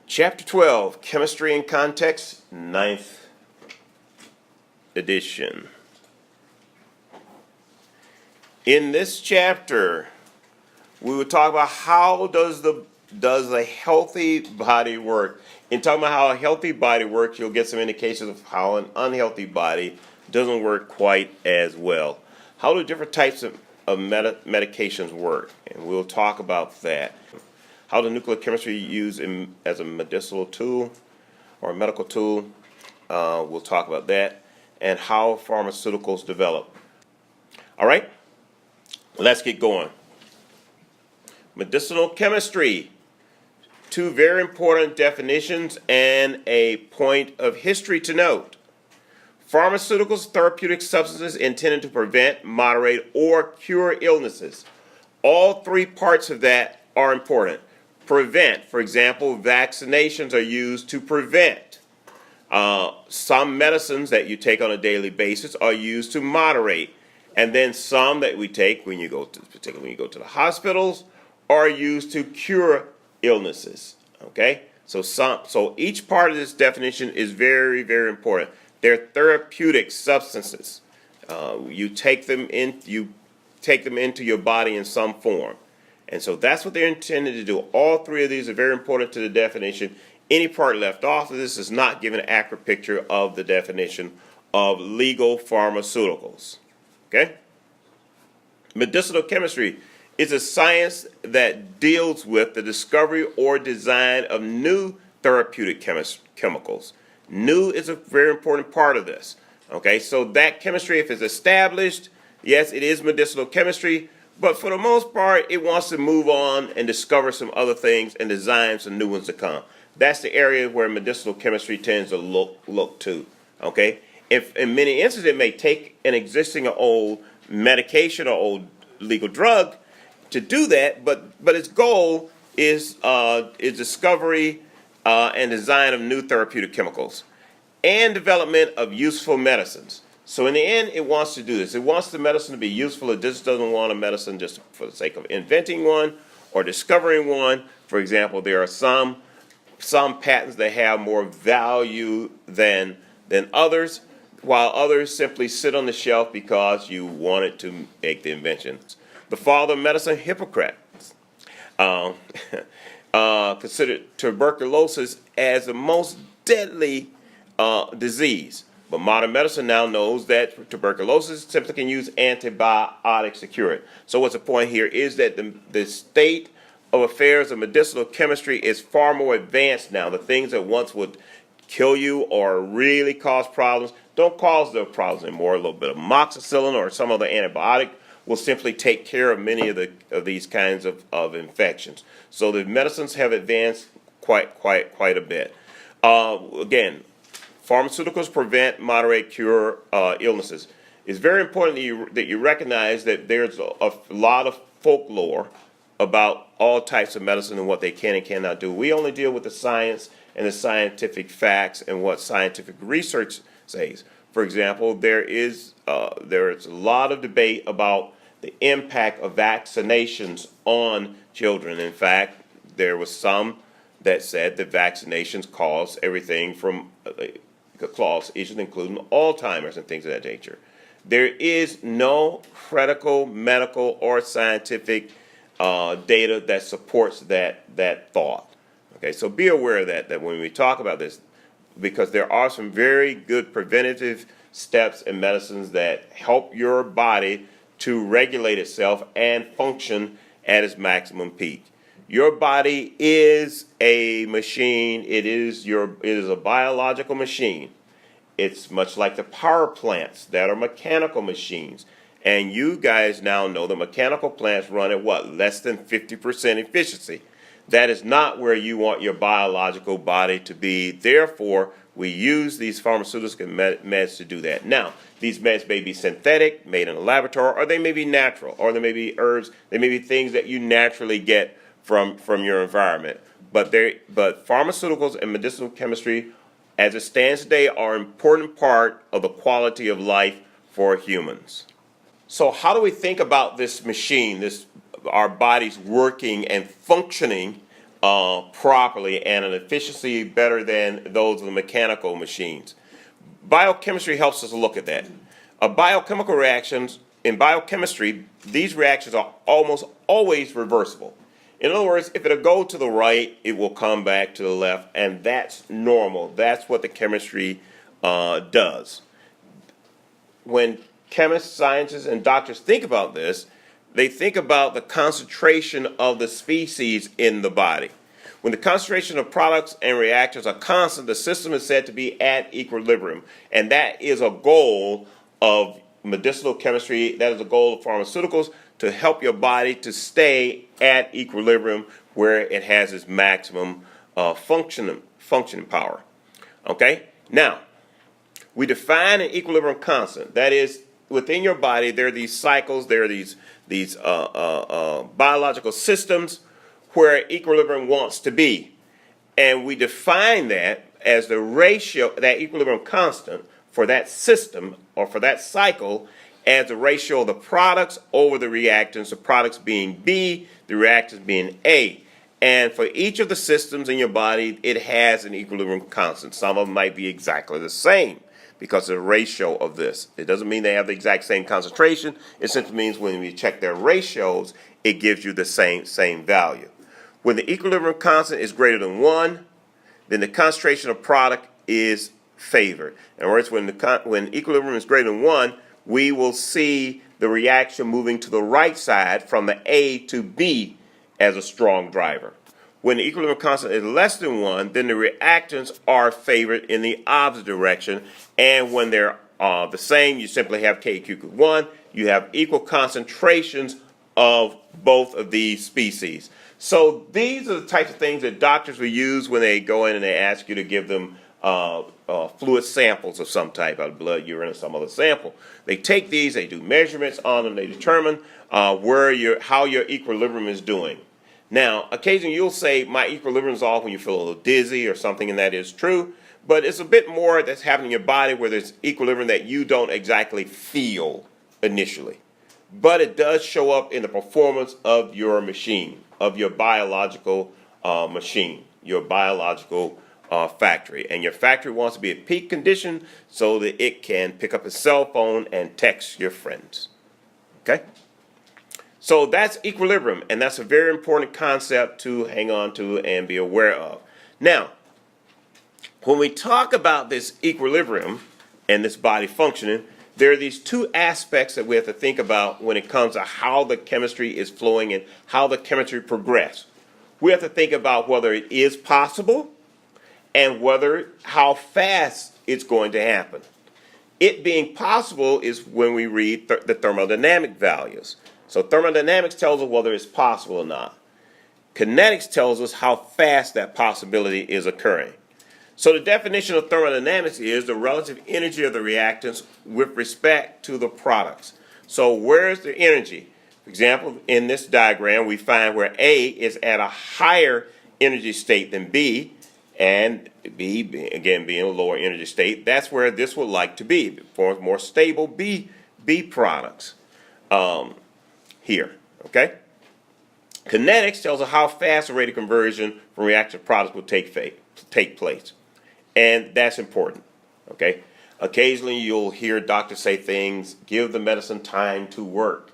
Chapter 12, Chemistry in Context, 9th edition. In this chapter, we will talk about how does a healthy body work. In talking about how a healthy body works, you'll get some indications of how an unhealthy body doesn't work quite as well. How do different types of medications work? And we'll talk about that. How does nuclear chemistry used as a medicinal tool or a medical tool? We'll talk about that. And how pharmaceuticals develop. All right, let's get going. Medicinal chemistry. Two very important definitions and a point of history to note. Pharmaceuticals, therapeutic substances intended to prevent, moderate, or cure illnesses. All three parts of that are important. Prevent, for example, vaccinations are used to prevent. Some medicines that you take on a daily basis are used to moderate. And then some that we take when you go to, particularly when you go to the hospitals, are used to cure illnesses. Okay? So each part of this definition is very, very important. They're therapeutic substances. You take them into your body in some form. And so that's what they're intended to do. All three of these are very important to the definition. Any part left off of this is not giving an accurate picture of the definition of legal pharmaceuticals. Okay? Medicinal chemistry is a science that deals with the discovery or design of new therapeutic chemicals. New is a very important part of this. Okay, so that chemistry, if it's established, yes, it is medicinal chemistry, but for the most part, it wants to move on and discover some other things and design some new ones to come. That's the area where medicinal chemistry tends to look to. Okay, if in many instances it may take an existing or old medication or old legal drug to do that, but its goal is discovery and design of new therapeutic chemicals and development of useful medicines. So in the end, it wants to do this. It wants the medicine to be useful. It just doesn't want a medicine just for the sake of inventing one or discovering one. For example, there are some patents that have more value than others, while others simply sit on the shelf because you wanted to make the inventions. The father of medicine, Hippocrates, considered tuberculosis as the most deadly disease. But modern medicine now knows that tuberculosis simply can use antibiotics to cure it. So what's the point here is that the state of affairs of medicinal chemistry is far more advanced now. The things that once would kill you or really cause problems don't cause the problems anymore. A little bit of amoxicillin or some other antibiotic will simply take care of many of these kinds of infections. So the medicines have advanced quite a bit. Again, pharmaceuticals prevent, moderate, cure illnesses. It's very important that you recognize that there's a lot of folklore about all types of medicine and what they can and cannot do. We only deal with the science and the scientific facts and what scientific research says. For example, there is a lot of debate about the impact of vaccinations on children. In fact, there was some that said that vaccinations cause everything from cause issues, including Alzheimer's and things of that nature. There is no critical medical or scientific data that supports that thought. Okay, so be aware of that when we talk about this, because there are some very good preventative steps and medicines that help your body to regulate itself and function at its maximum peak. Your body is a machine. It is a biological machine. It's much like the power plants that are mechanical machines. And you guys now know the mechanical plants run at what? Less than 50% efficiency. That is not where you want your biological body to be. Therefore, we use these pharmaceutical meds to do that. Now, these meds may be synthetic, made in a laboratory, or they may be natural, or they may be herbs. They may be things that you naturally get from your environment. But pharmaceuticals and medicinal chemistry, as it stands today, are an important part of the quality of life for humans. So how do we think about this machine, our bodies working and functioning properly and an efficiency better than those of the mechanical machines. Biochemistry helps us look at that. Biochemical reactions, in biochemistry, these reactions are almost always reversible. In other words, if it'll go to the right, it will come back to the left, and that's normal. That's what the chemistry does. When chemists, scientists, and doctors think about this, they think about the concentration of the species in the body. When the concentration of products and reactors are constant, the system is said to be at equilibrium, and that is a goal of medicinal chemistry. That is a goal of pharmaceuticals, to help your body to stay at equilibrium where it has its maximum functioning power. Okay? Now, we define an equilibrium constant. That is, within your body, there are these cycles, there are these biological systems where equilibrium wants to be. And we define that as the ratio, that equilibrium constant for that system or for that cycle, as the ratio of the products over the reactants, the products being B, the reactants being A. And for each of the systems in your body, it has an equilibrium constant. Some of them might be exactly the same because of the ratio of this. It doesn't mean they have the exact same concentration. It simply means when you check their ratios, it gives you the same value. When the equilibrium constant is greater than 1, then the concentration of product is favored. In other words, when equilibrium is greater than 1, we will see the reaction moving to the right side from the A to B as a strong driver. When the equilibrium constant is less than 1, then the reactants are favored in the opposite direction. And when they're the same, you simply have K equals 1. You have equal concentrations of both of these species. So these are the types of things that doctors will use when they go in and they ask you to give them fluid samples of some type, out of blood, urine, or some other sample. They take these, they do measurements on them, they determine how your equilibrium is doing. Now, occasionally you'll say, my equilibrium is off when you feel a little dizzy or something, and that is true, but it's a bit more that's happening in your body where there's equilibrium that you don't exactly feel initially. But it does show up in the performance of your machine, of your biological machine, your biological factory. And your factory wants to be at peak condition so that it can pick up a cell phone and text your friends. Okay? So that's equilibrium, and that's a very important concept to hang on to and be aware of. Now, when we talk about this equilibrium and this body functioning, there are these two aspects that we have to think about when it comes to how the chemistry is flowing and how the chemistry progresses. We have to think about whether it is possible and how fast it's going to happen. It being possible is when we read the thermodynamic values. So thermodynamics tells us whether it's possible or not. Kinetics tells us how fast that possibility is occurring. So the definition of thermodynamics is the relative energy of the reactants with respect to the products. So where's the energy? For example, in this diagram, we find where A is at a higher energy state than B, and B, again, being a lower energy state. That's where this would like to be. It forms more stable B products here, okay? Kinetics tells us how fast the rate of conversion from reactive products will take place. And that's important, okay? Occasionally you'll hear doctors say things, give the medicine time to work.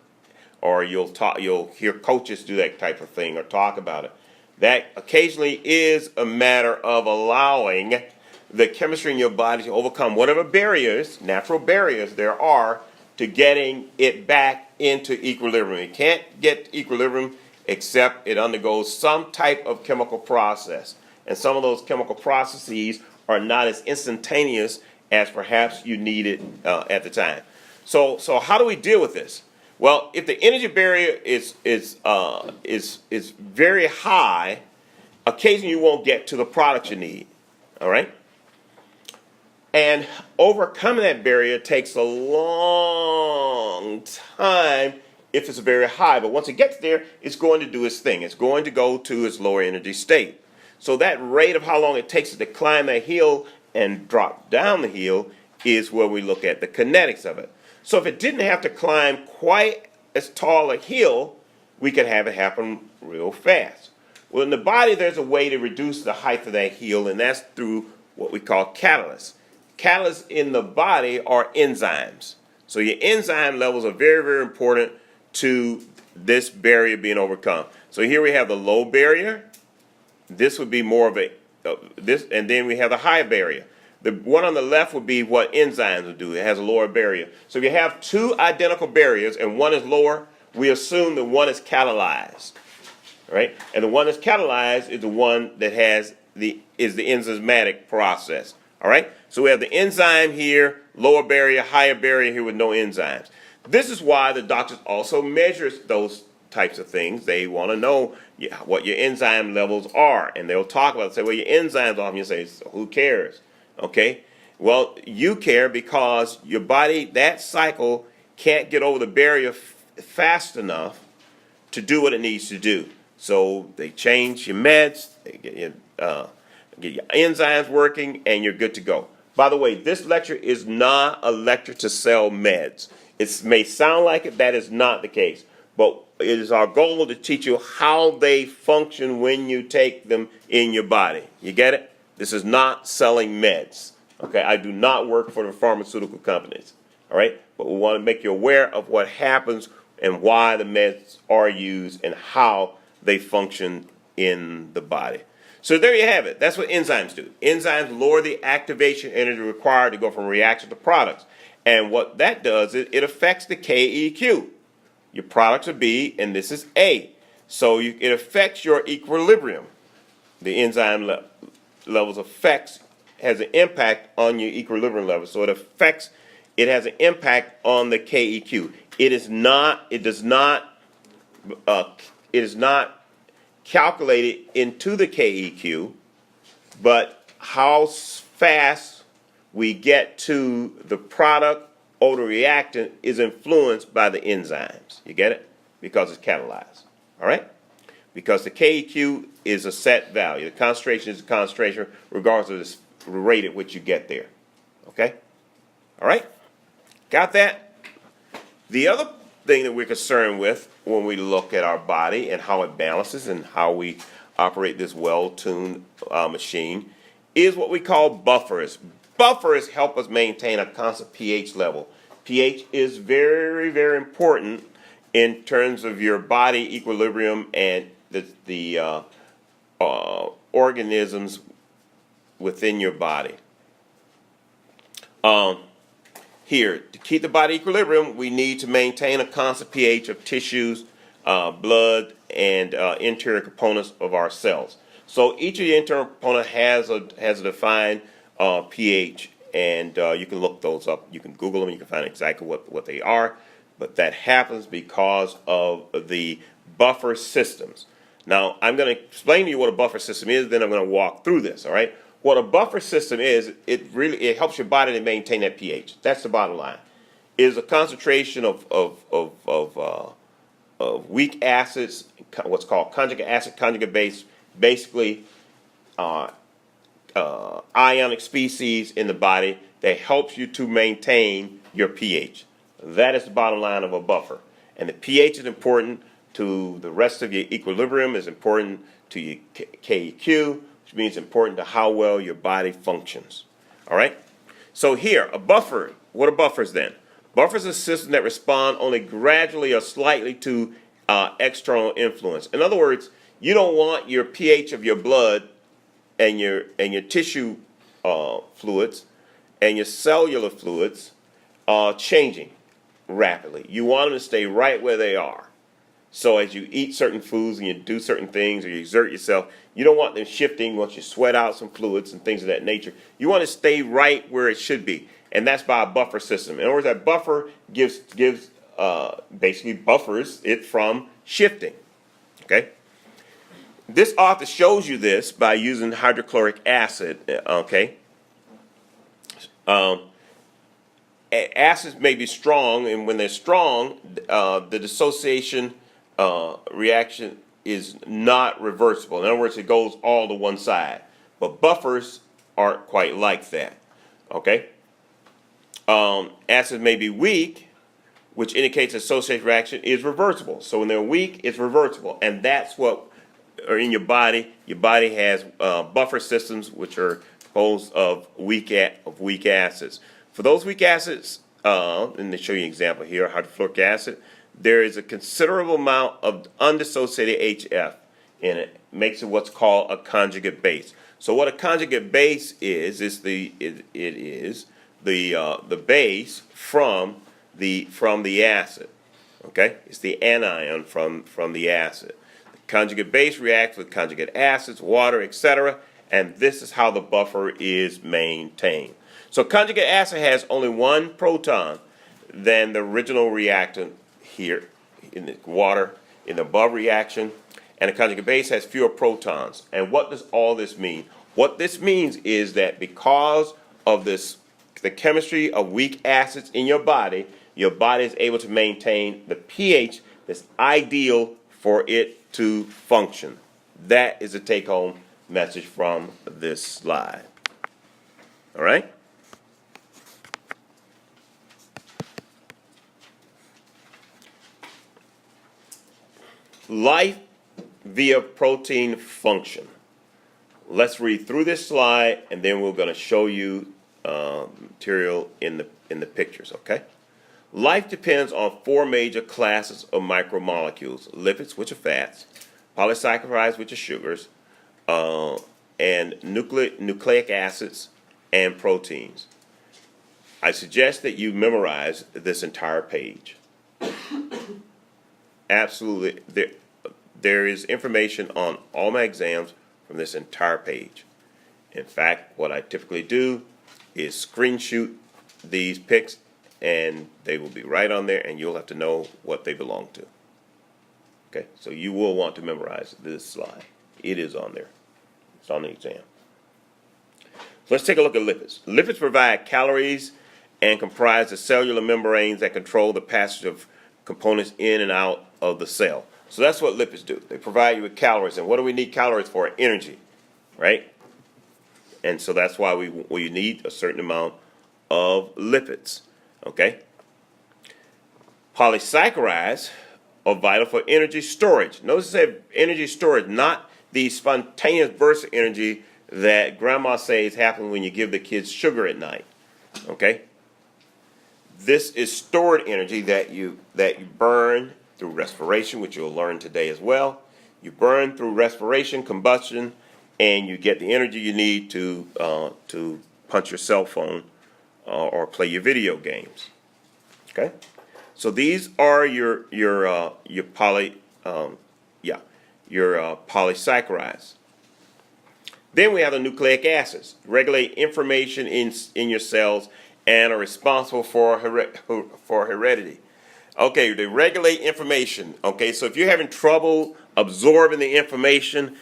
Or you'll hear coaches do that type of thing or talk about it. That occasionally is a matter of allowing the chemistry in your body to overcome whatever barriers, natural barriers there are, to getting it back into equilibrium. It can't get to equilibrium except it undergoes some type of chemical process. And some of those chemical processes are not as instantaneous as perhaps you needed at the time. So how do we deal with this? Well, if the energy barrier is very high, occasionally you won't get to the product you need. All right? And overcoming that barrier takes a long time if it's very high. But once it gets there, it's going to do its thing. It's going to go to its lower energy state. So that rate of how long it takes it to climb that hill and drop down the hill is where we look at the kinetics of it. So if it didn't have to climb quite as tall a hill, we could have it happen real fast. Well, in the body, there's a way to reduce the height of that heel, and that's through what we call catalysts. Catalysts in the body are enzymes. So your enzyme levels are very, very important to this barrier being overcome. So here we have the low barrier. This would be more of a this, and then we have the high barrier. The one on the left would be what enzymes would do. It has a lower barrier. So if you have two identical barriers and one is lower, we assume that one is catalyzed, right? And the one that's catalyzed is the one that has the enzymatic process. All right. So we have the enzyme here, lower barrier, higher barrier here with no enzymes. This is why the doctors also measure those types of things. They want to know what your enzyme levels are, and they'll talk about it. Say, well, your enzymes are. And you say, so who cares? Okay. Well, you care because your body, that cycle can't get over the barrier fast enough to do what it needs to do. So they change your meds, they get your enzymes working, and you're good to go. By the way, this lecture is not a lecture to sell meds. It may sound like it, that is not the case. But it is our goal to teach you how they function when you take them in your body. You get it? This is not selling meds. Okay, I do not work for the pharmaceutical companies. All right? But we want to make you aware of what happens and why the meds are used and how they function in the body. So there you have it. That's what enzymes do. Enzymes lower the activation energy required to go from reaction to products. And what that does is it affects the KEQ. Your products are B and this is A. So it affects your equilibrium. The enzyme levels has an impact on your equilibrium level. So it has an impact on the KEQ. It is not calculated into the KEQ, but how fast we get to the product or the reactant is influenced by the enzymes. You get it? Because it's catalyzed. All right? Because the KEQ is a set value. The concentration is a concentration regardless of the rate at which you get there. Okay? All right? Got that? The other thing that we're concerned with when we look at our body and how it balances and how we operate this well-tuned machine is what we call buffers. Buffers help us maintain a constant pH level. pH is very, very important in terms of your body equilibrium and the organisms within your body. Here, to keep the body equilibrium, we need to maintain a constant pH of tissues, blood, and interior components of our cells. So each of the internal components has a defined pH, and you can look those up. You can Google them. You can find exactly what they are. But that happens because of the buffer systems. Now, I'm going to explain to you what a buffer system is, then I'm going to walk through this, all right? What a buffer system is, it helps your body to maintain that pH. That's the bottom line. It is a concentration of weak acids, what's called conjugate acid, conjugate base, basically ionic species in the body that helps you to maintain your pH. That is the bottom line of a buffer. And the pH is important to the rest of your equilibrium, is important to your KEQ, which means important to how well your body functions. All right? So here, a buffer. What are buffers then? Buffers are a system that respond only gradually or slightly to external influence. In other words, you don't want your pH of your blood and your tissue fluids and your cellular fluids changing rapidly. You want them to stay right where they are. So as you eat certain foods and you do certain things or you exert yourself, you don't want them shifting once you sweat out some fluids and things of that nature. You want to stay right where it should be, and that's by a buffer system. In other words, that buffer basically buffers it from shifting. Okay. This author shows you this by using hydrochloric acid. Okay. Acids may be strong, and when they're strong, the dissociation reaction is not reversible. In other words, it goes all to one side. But buffers aren't quite like that. Okay? Acids may be weak, which indicates association reaction is reversible. So when they're weak, it's reversible. And that's what or in your body has buffer systems which are composed of weak acids. For those weak acids, and to show you an example here, hydrofluoric acid, there is a considerable amount of undissociated HF in it. Makes it what's called a conjugate base. So what a conjugate base is the base from the acid. Okay, it's the anion from the acid. The conjugate base reacts with conjugate acids, water, etc., and this is how the buffer is maintained. So conjugate acid has only one proton than the original reactant here in the water in the above reaction, and the conjugate base has fewer protons. And what does all this mean? What this means is that because of the chemistry of weak acids in your body is able to maintain the pH that's ideal for it to function. That is the take-home message from this slide. All right? Life via protein function. Let's read through this slide, and then we're going to show you material in the pictures. Okay. Life depends on four major classes of micromolecules: lipids, which are fats; polysaccharides, which are sugars; and nucleic acids and proteins. I suggest that you memorize this entire page. Absolutely, there is information on all my exams from this entire page. In fact, what I typically do is screenshot these pics, and they will be right on there, and you'll have to know what they belong to. Okay, so you will want to memorize this slide. It is on there. It's on the exam. So let's take a look at lipids. Lipids provide calories and comprise the cellular membranes that control the passage of components in and out of the cell. So that's what lipids do. They provide you with calories. And what do we need calories for? Energy, right? And so that's why we need a certain amount of lipids, okay? Polysaccharides are vital for energy storage. Notice it said energy storage, not the spontaneous burst of energy that grandma says happens when you give the kids sugar at night, okay? This is stored energy that you burn through respiration, which you'll learn today as well. You burn through respiration, combustion, and you get the energy you need to punch your cell phone or play your video games. Okay, so these are your polysaccharides. Then we have the nucleic acids, regulate information in your cells and are responsible for heredity. Okay, they regulate information. Okay, so if you're having trouble absorbing the information,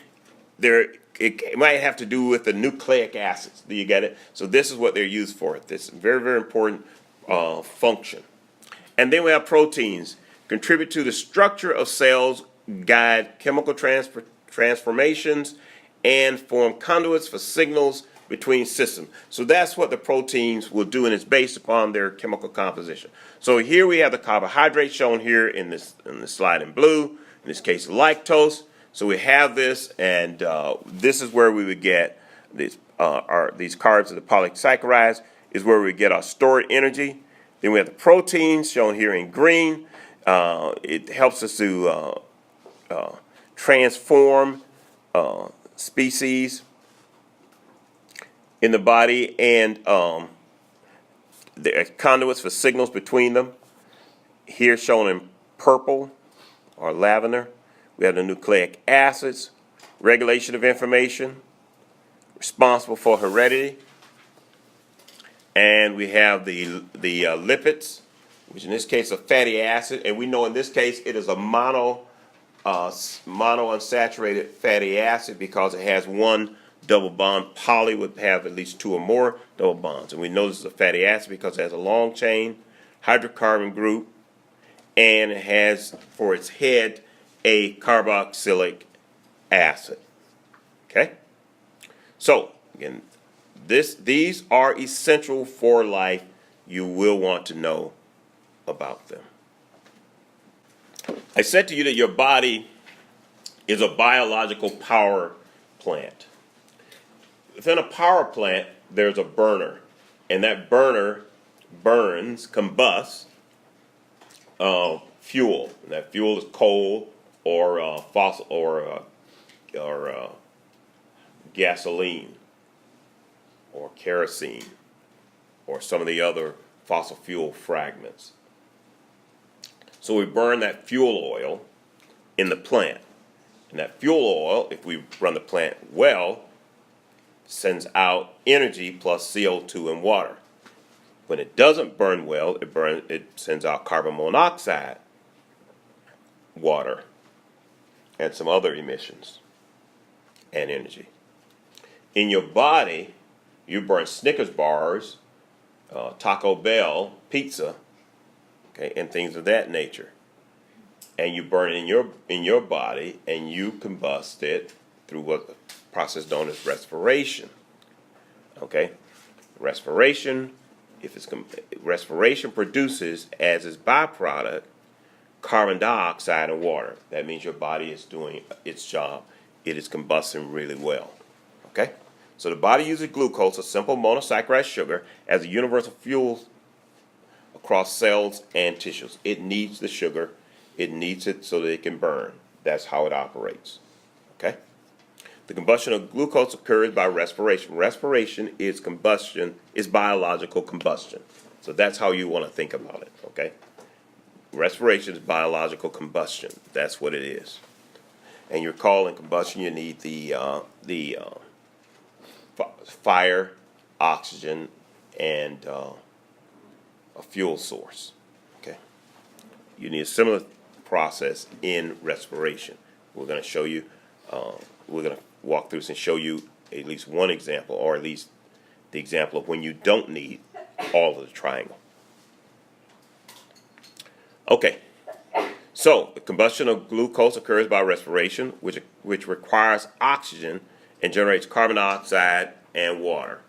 it might have to do with the nucleic acids. Do you get it? So this is what they're used for. This is a very, very important function. And then we have proteins. Contribute to the structure of cells, guide chemical transformations, and form conduits for signals between systems. So that's what the proteins will do, and it's based upon their chemical composition. So here we have the carbohydrate shown here in this slide in blue, in this case lactose. So we have this, and this is where we would get these carbs of the polysaccharides, is where we get our stored energy. Then we have the proteins shown here in green. It helps us to transform species in the body, and there are conduits for signals between them. Here shown in purple or lavender, we have the nucleic acids, regulation of information, responsible for heredity, and we have the lipids, which in this case is a fatty acid, and we know in this case it is a monounsaturated fatty acid because it has one double bond. Poly would have at least two or more double bonds. And we know this is a fatty acid because it has a long chain hydrocarbon group, and it has for its head a carboxylic acid. Okay? So, again, these are essential for life. You will want to know about them. I said to you that your body is a biological power plant. Within a power plant, there's a burner, and that burner combusts fuel. And that fuel is coal or fossil or gasoline or kerosene or some of the other fossil fuel fragments. So we burn that fuel oil in the plant. And that fuel oil, if we run the plant well, sends out energy plus CO2 and water. When it doesn't burn well, it sends out carbon monoxide, water, and some other emissions and energy. In your body, you burn Snickers bars, Taco Bell, pizza, okay, and things of that nature. And you burn in your body, and you combust it through what process known as respiration. Okay, respiration. Respiration produces as its byproduct carbon dioxide and water. That means your body is doing its job. It is combusting really well. Okay, so the body uses glucose, a simple monosaccharide sugar, as a universal fuel across cells and tissues. It needs the sugar. It needs it so that it can burn. That's how it operates. Okay. The combustion of glucose occurs by respiration. Respiration is combustion, is biological combustion. So that's how you want to think about it, okay? Respiration is biological combustion. That's what it is. And you're calling combustion, you need the fire, oxygen, and a fuel source, okay? You need a similar process in respiration. We're going to show you, we're going to walk through this and show you at least one example, or at least the example of when you don't need all of the triangle. Okay, so the combustion of glucose occurs by respiration, which requires oxygen and generates carbon dioxide and water.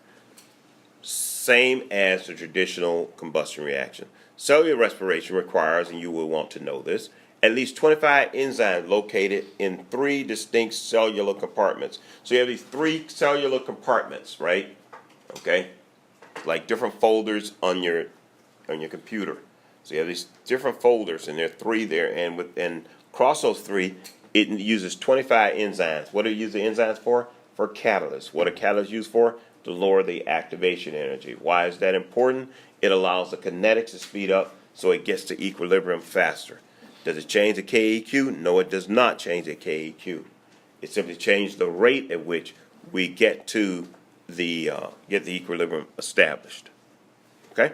Same as the traditional combustion reaction. Cellular respiration requires, and you will want to know this, at least 25 enzymes located in 3 distinct cellular compartments. So you have these 3 cellular compartments, right? Okay, like different folders on your computer. So you have these different folders, and there are 3 there, and across those 3, it uses 25 enzymes. What do you use the enzymes for? For catalysts. What are catalysts used for? To lower the activation energy. Why is that important? It allows the kinetics to speed up so it gets to equilibrium faster. Does it change the KEQ? No, it does not change the KEQ. It simply changes the rate at which we get to the equilibrium established. Okay?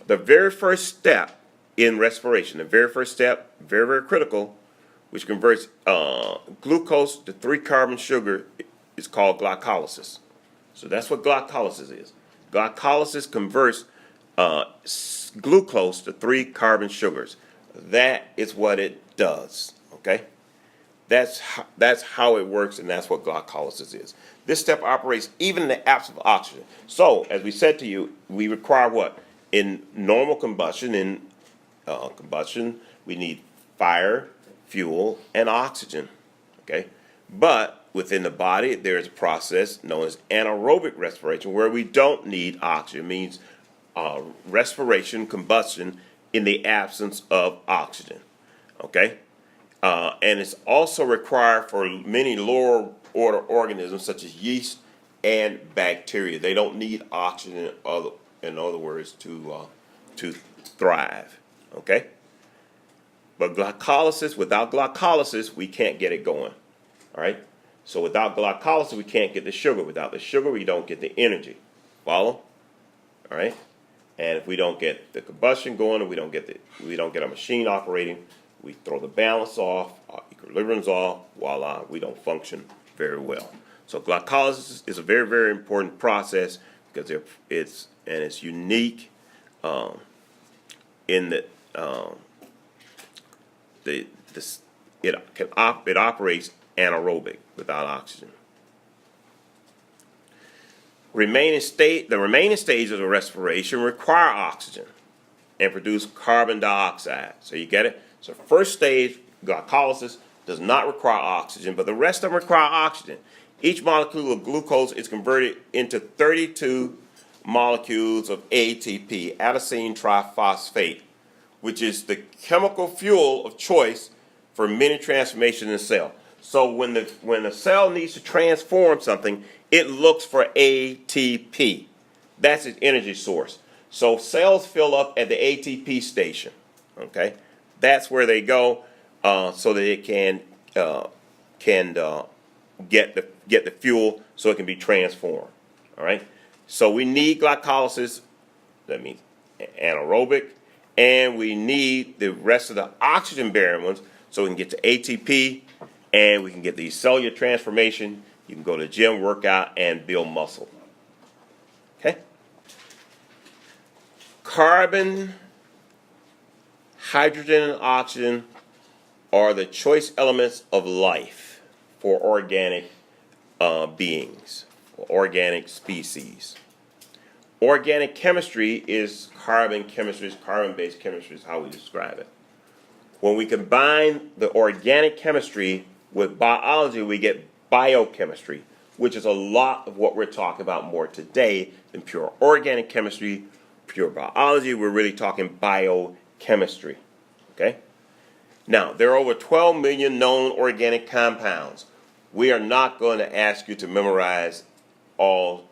The very first step in respiration, the very first step, very, very critical, which converts glucose to 3-carbon sugar, is called glycolysis. So that's what glycolysis is. Glycolysis converts glucose to 3-carbon sugars. That is what it does. Okay, that's how it works, and that's what glycolysis is. This step operates even in the absence of oxygen. So, as we said to you, we require what in normal combustion? In combustion, we need fire, fuel, and oxygen. Okay, but within the body, there is a process known as anaerobic respiration, where we don't need oxygen. It means respiration, combustion, in the absence of oxygen, okay? And it's also required for many lower order organisms such as yeast and bacteria. They don't need oxygen, in other words, to thrive, okay? But without glycolysis, we can't get it going, all right? So without glycolysis, we can't get the sugar. Without the sugar, we don't get the energy. Follow? All right? And if we don't get the combustion going, and we don't get our machine operating, we throw the balance off, our equilibrium's off, voila, we don't function very well. So glycolysis is a very, very important process because it's unique in that it operates anaerobic without oxygen. The remaining stages of respiration require oxygen and produce carbon dioxide. So you get it? So first stage, glycolysis, does not require oxygen, but the rest of them require oxygen. Each molecule of glucose is converted into 32 molecules of ATP, adenosine triphosphate, which is the chemical fuel of choice for many transformations in the cell. So when the cell needs to transform something, it looks for ATP. That's its energy source. So cells fill up at the ATP station. Okay, that's where they go so that it can get the fuel so it can be transformed. All right. So we need glycolysis. That means anaerobic, and we need the rest of the oxygen-bearing ones so we can get to ATP, and we can get the cellular transformation. You can go to the gym, work out, and build muscle. Okay? Carbon, hydrogen, and oxygen are the choice elements of life for organic beings, or organic species. Organic chemistry is carbon chemistry, carbon-based chemistry is how we describe it. When we combine the organic chemistry with biology, we get biochemistry, which is a lot of what we're talking about more today than pure organic chemistry, pure biology. We're really talking biochemistry. Okay? Now, there are over 12 million known organic compounds. We are not going to ask you to memorize all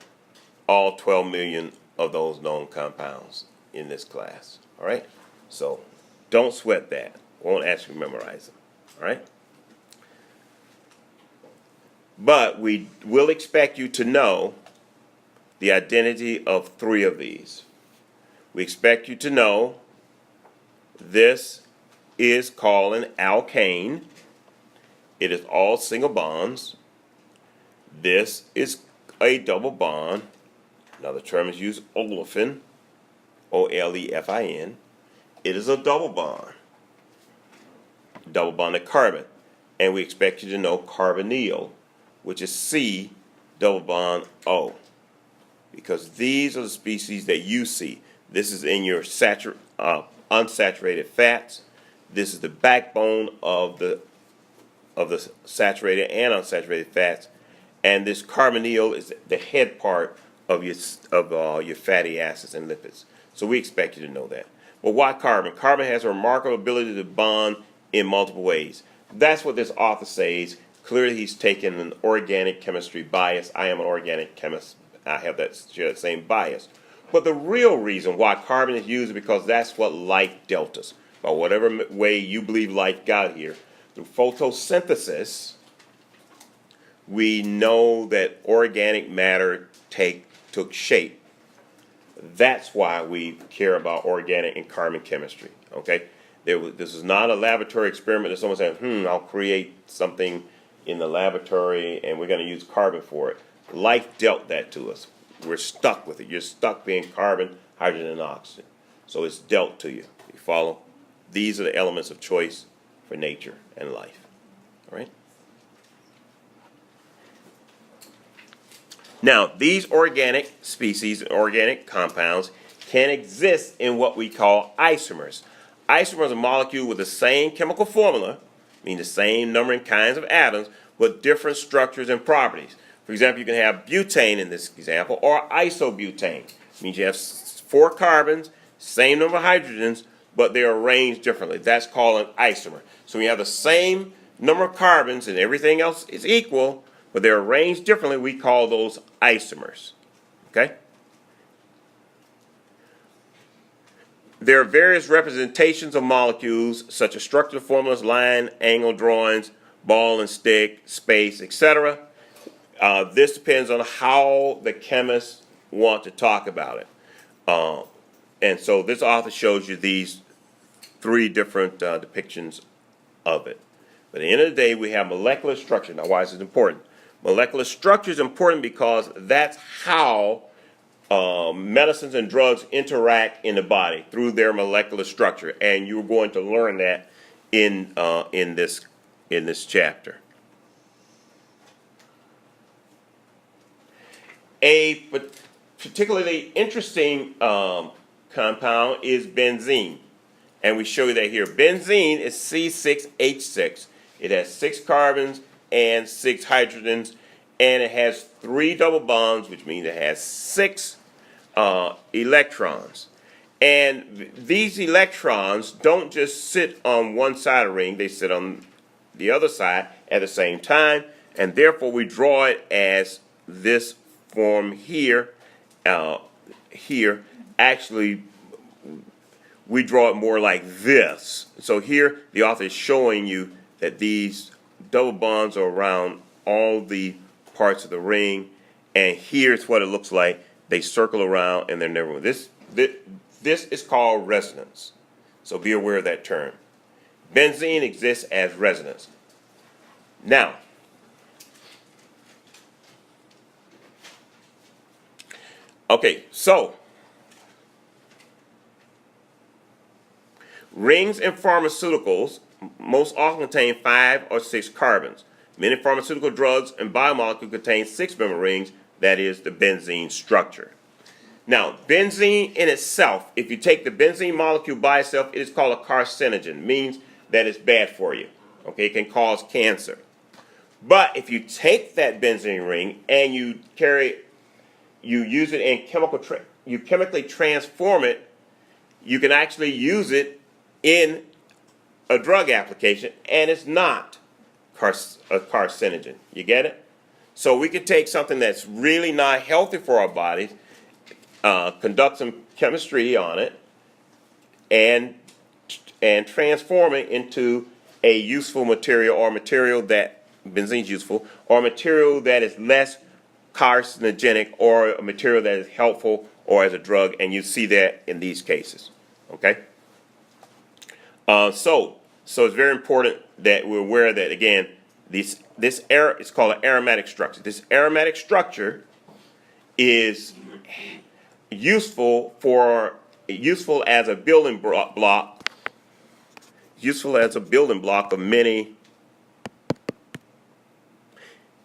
12 million of those known compounds in this class. All right? So don't sweat that. Won't ask you to memorize them. All right? But we will expect you to know the identity of 3 of these. We expect you to know this is called an alkane. It is all single bonds. This is a double bond. Another term is used, olefin, O-L-E-F-I-N. It is a double bond to carbon. And we expect you to know carbonyl, which is C double bond O. Because these are the species that you see. This is in your unsaturated fats. This is the backbone of the saturated and unsaturated fats. And this carbonyl is the head part of your fatty acids and lipids. So we expect you to know that. But why carbon? Carbon has a remarkable ability to bond in multiple ways. That's what this author says. Clearly he's taken an organic chemistry bias. I am an organic chemist. I have share that same bias. But the real reason why carbon is used is because that's what life dealt us. By whatever way you believe life got here. Through photosynthesis, we know that organic matter took shape. That's why we care about organic and carbon chemistry. Okay, this is not a laboratory experiment that someone said, I'll create something in the laboratory and we're going to use carbon for it. Life dealt that to us. We're stuck with it. You're stuck being carbon, hydrogen, and oxygen. So it's dealt to you. You follow? These are the elements of choice for nature and life. All right? Now, these organic species, organic compounds, can exist in what we call isomers. Isomers are a molecule with the same chemical formula, meaning the same number and kinds of atoms, but different structures and properties. For example, you can have butane in this example, or isobutane. It means you have 4 carbons, same number of hydrogens, but they're arranged differently. That's called an isomer. So we have the same number of carbons and everything else is equal, but they're arranged differently. We call those isomers. Okay? There are various representations of molecules, such as structural formulas, line, angle drawings, ball and stick, space, etc. This depends on how the chemists want to talk about it. And so this author shows you these 3 different depictions of it. But at the end of the day, we have molecular structure. Now, why is it important? Molecular structure is important because that's how medicines and drugs interact in the body, through their molecular structure. And you're going to learn that in this chapter. A particularly interesting compound is benzene. And we show you that here. Benzene is C6H6. It has 6 carbons and 6 hydrogens, and it has 3 double bonds, which means it has 6 electrons. And these electrons don't just sit on one side of the ring, they sit on the other side at the same time, and therefore we draw it as this form here. Actually, we draw it more like this. So here the author is showing you that these double bonds are around all the parts of the ring, and here's what it looks like. They circle around and they're never. This is called resonance. So be aware of that term. Benzene exists as resonance. Now, okay, so rings in pharmaceuticals most often contain 5 or 6 carbons. Many pharmaceutical drugs and biomolecules contain 6-member rings, that is the benzene structure. Now, benzene in itself, if you take the benzene molecule by itself, it is called a carcinogen, means that it's bad for you. Okay, it can cause cancer. But if you take that benzene ring and you use it in you chemically transform it, you can actually use it in a drug application, and it's not a carcinogen. You get it? So we could take something that's really not healthy for our bodies, conduct some chemistry on it, and transform it into a useful material, or material that benzene is useful, or material that is less carcinogenic, or a material that is helpful or as a drug, and you see that in these cases. Okay? So it's very important that we're aware that, again, this is called an aromatic structure. This aromatic structure is useful as a building block. Useful as a building block of many.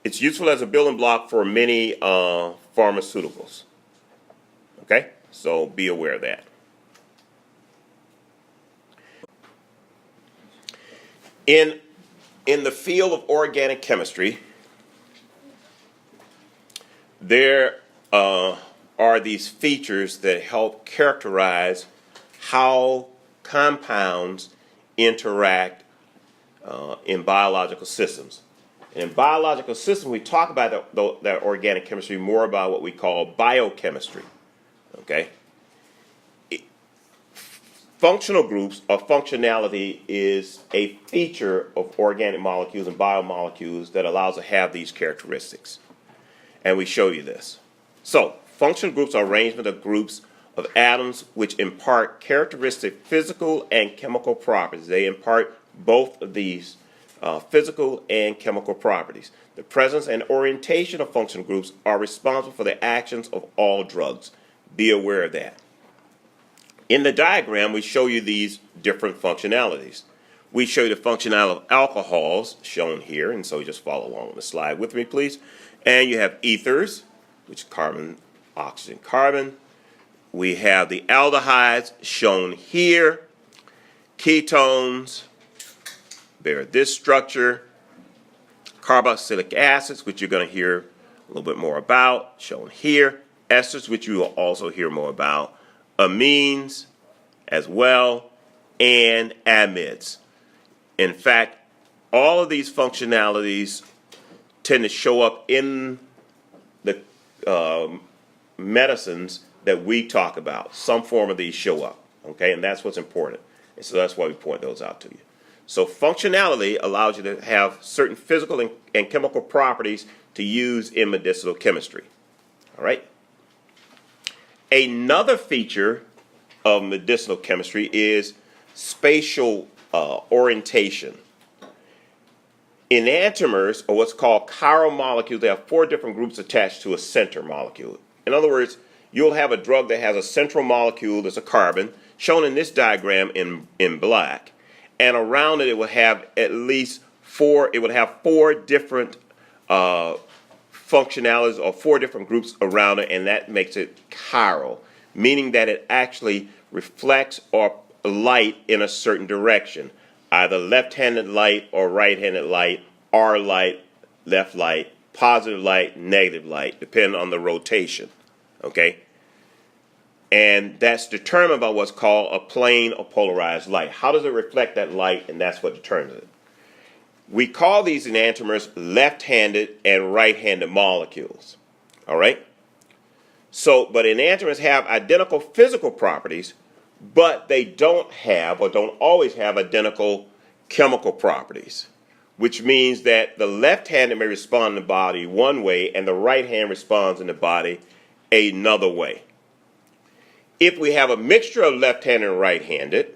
It's useful as a building block for many pharmaceuticals. Okay, so be aware of that. In the field of organic chemistry, there are these features that help characterize how compounds interact in biological systems. And in biological systems, we talk about that organic chemistry more about what we call biochemistry. Okay? Functional groups or functionality is a feature of organic molecules and biomolecules that allows us to have these characteristics. And we show you this. So, functional groups are arrangement of groups of atoms which impart characteristic physical and chemical properties. They impart both of these physical and chemical properties. The presence and orientation of functional groups are responsible for the actions of all drugs. Be aware of that. In the diagram, we show you these different functionalities. We show you the functionality of alcohols, shown here, and so you just follow along on the slide with me, please. And you have ethers, which is carbon, oxygen, carbon. We have the aldehydes, shown here. Ketones bear this structure. Carboxylic acids, which you're going to hear a little bit more about, shown here. Esters, which you will also hear more about. Amines as well, and amides. In fact, all of these functionalities tend to show up in the medicines that we talk about. Some form of these show up, okay, and that's what's important. And so that's why we point those out to you. So functionality allows you to have certain physical and chemical properties to use in medicinal chemistry. All right? Another feature of medicinal chemistry is spatial orientation. Enantiomers, or what's called chiral molecules, they have 4 different groups attached to a center molecule. In other words, you'll have a drug that has a central molecule that's a carbon, shown in this diagram in black, and around it, it will have at least 4, it would have 4 different functionalities or 4 different groups around it, and that makes it chiral, meaning that it actually reflects or light in a certain direction. either left-handed light or right-handed light, R light, left light, positive light, negative light, depending on the rotation, okay? And that's determined by what's called a plane or polarized light. How does it reflect that light? And that's what determines it. We call these enantiomers left-handed and right-handed molecules, all right? So, but enantiomers have identical physical properties, but they don't have or don't always have identical chemical properties, which means that the left-handed may respond in the body one way and the right hand responds in the body another way. If we have a mixture of left-handed and right-handed,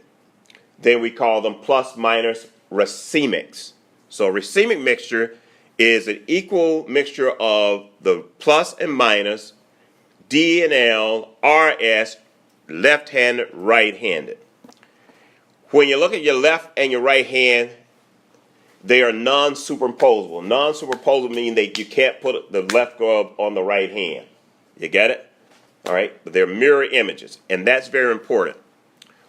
then we call them plus minus racemics. So a racemic mixture is an equal mixture of the plus and minus, D and L, RS, left-handed, right-handed. When you look at your left and your right hand, they are non-superimposable. Non-superimposable means that you can't put the left glove on the right hand. You get it? All right? But they're mirror images, and that's very important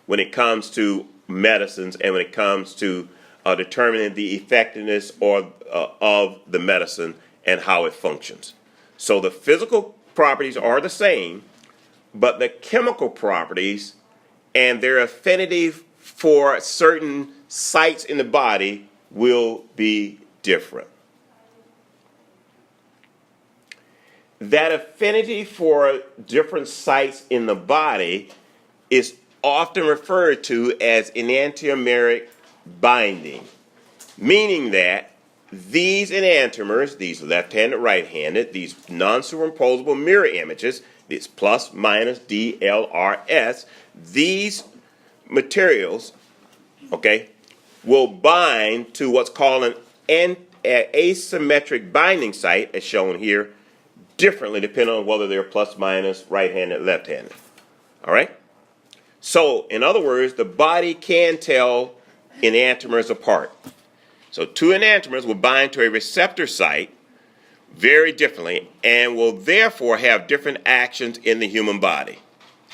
when it comes to medicines and when it comes to determining the effectiveness of the medicine and how it functions. So the physical properties are the same, but the chemical properties and their affinity for certain sites in the body will be different. That affinity for different sites in the body is often referred to as enantiomeric binding, meaning that these enantiomers, these left-handed, right-handed, these non-superimposable mirror images, these plus, minus, D, L, R, S, these materials, okay, will bind to what's called an asymmetric binding site, as shown here, differently depending on whether they're plus, minus, right-handed, left-handed. All right? So, in other words, the body can tell enantiomers apart. So two enantiomers will bind to a receptor site very differently and will therefore have different actions in the human body,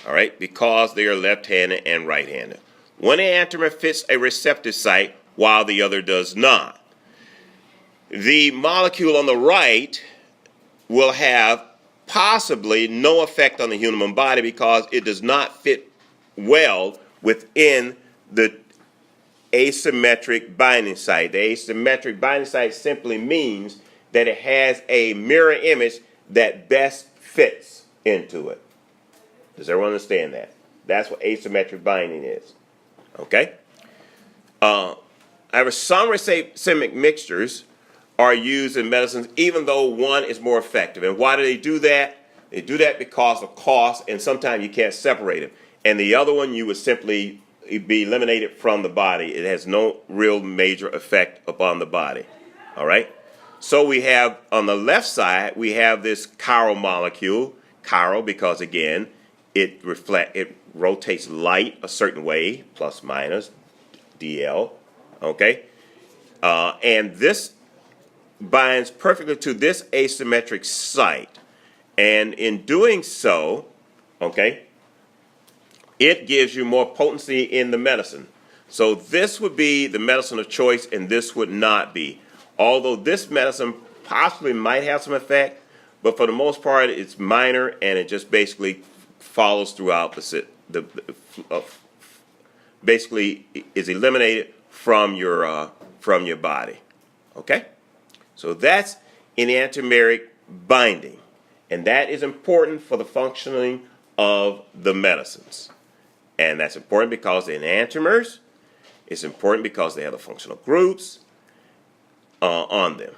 all right, because they are left-handed and right-handed. One enantiomer fits a receptor site while the other does not. The molecule on the right will have possibly no effect on the human body because it does not fit well within the asymmetric binding site. The asymmetric binding site simply means that it has a mirror image that best fits into it. Does everyone understand that? That's what asymmetric binding is. Okay? However, some racemic mixtures are used in medicines even though one is more effective. And why do they do that? They do that because of cost, and sometimes you can't separate them. And the other one you would simply be eliminated from the body. It has no real major effect upon the body. All right? So we have, on the left side, we have this chiral molecule. Chiral because, again, it rotates light a certain way, plus minus, DL. Okay? And this binds perfectly to this asymmetric site. And in doing so, okay, it gives you more potency in the medicine. So this would be the medicine of choice and this would not be. Although this medicine possibly might have some effect, but for the most part it's minor and it just basically follows throughout basically is eliminated from your body. Okay? So that's enantiomeric binding. And that is important for the functioning of the medicines. And that's important because the enantiomers, it's important because they have the functional groups on them.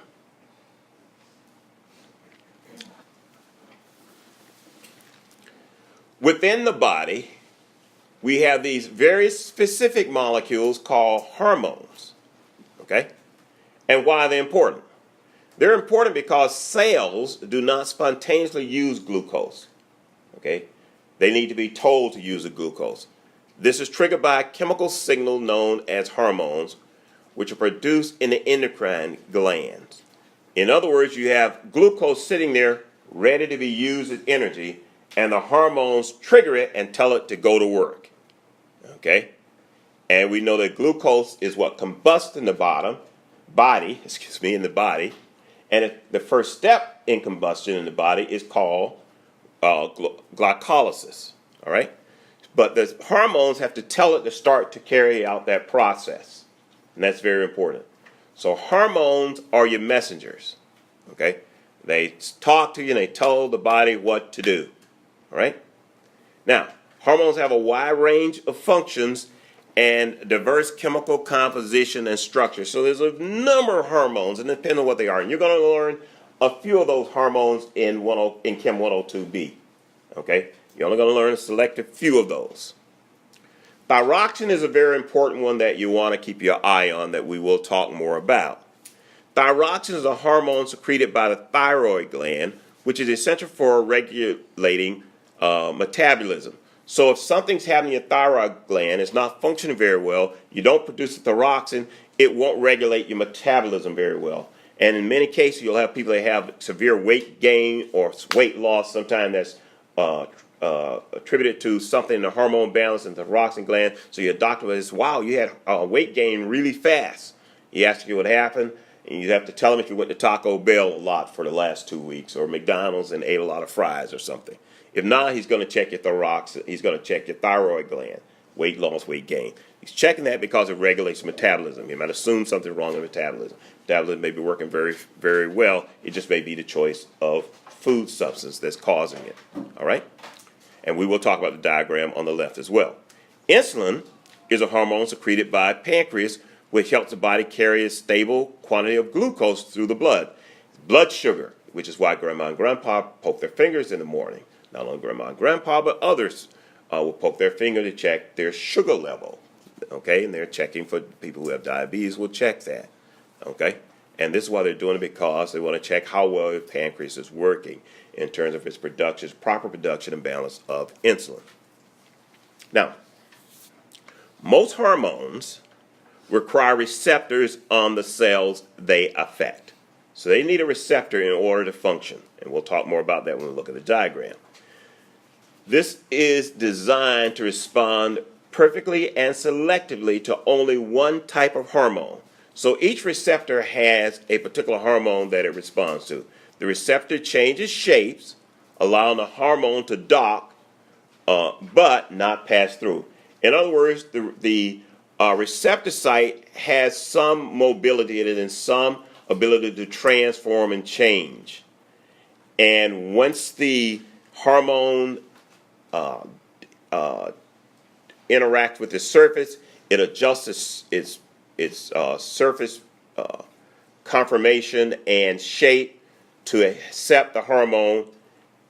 Within the body, we have these very specific molecules called hormones. Okay? And why are they important? They're important because cells do not spontaneously use glucose. Okay? They need to be told to use the glucose. This is triggered by a chemical signal known as hormones, which are produced in the endocrine glands. In other words, you have glucose sitting there ready to be used as energy, and the hormones trigger it and tell it to go to work. Okay? And we know that glucose is what combusts in the body, in the body. And the first step in combustion in the body is called glycolysis. All right? But the hormones have to tell it to start to carry out that process. And that's very important. So hormones are your messengers. Okay? They talk to you and they tell the body what to do. All right? Now, hormones have a wide range of functions and diverse chemical composition and structure. So there's a number of hormones, and depending on what they are. And you're going to learn a few of those hormones in Chem 102B. Okay? You're only going to learn a selected few of those. Thyroxine is a very important one that you want to keep your eye on that we will talk more about. Thyroxine is a hormone secreted by the thyroid gland, which is essential for regulating metabolism. So if something's happening in your thyroid gland, it's not functioning very well, you don't produce the thyroxine, it won't regulate your metabolism very well. And in many cases, you'll have people that have severe weight gain or weight loss, sometimes that's attributed to something in the hormone balance in the thyroxine gland. So your doctor says, wow, you had weight gain really fast. He asks you what happened, and you have to tell him if you went to Taco Bell a lot for the last 2 weeks or McDonald's and ate a lot of fries or something. If not, he's going to check your thyroxine. He's going to check your thyroid gland, weight loss, weight gain. He's checking that because it regulates metabolism. He might assume something wrong with metabolism. Metabolism may be working very, very well. It just may be the choice of food substance that's causing it. All right? And we will talk about the diagram on the left as well. Insulin is a hormone secreted by pancreas, which helps the body carry a stable quantity of glucose through the blood. Blood sugar, which is why grandma and grandpa poke their fingers in the morning. Not only grandma and grandpa, but others will poke their finger to check their sugar level. Okay, and they're checking for people who have diabetes will check that. Okay, and this is why they're doing it, because they want to check how well your pancreas is working in terms of its production, proper production and balance of insulin. Now, most hormones require receptors on the cells they affect. So they need a receptor in order to function. And we'll talk more about that when we look at the diagram. This is designed to respond perfectly and selectively to only one type of hormone. So each receptor has a particular hormone that it responds to. The receptor changes shapes, allowing the hormone to dock, but not pass through. In other words, the receptor site has some mobility in it and some ability to transform and change. And once the hormone interacts with the surface, it adjusts its surface conformation and shape to accept the hormone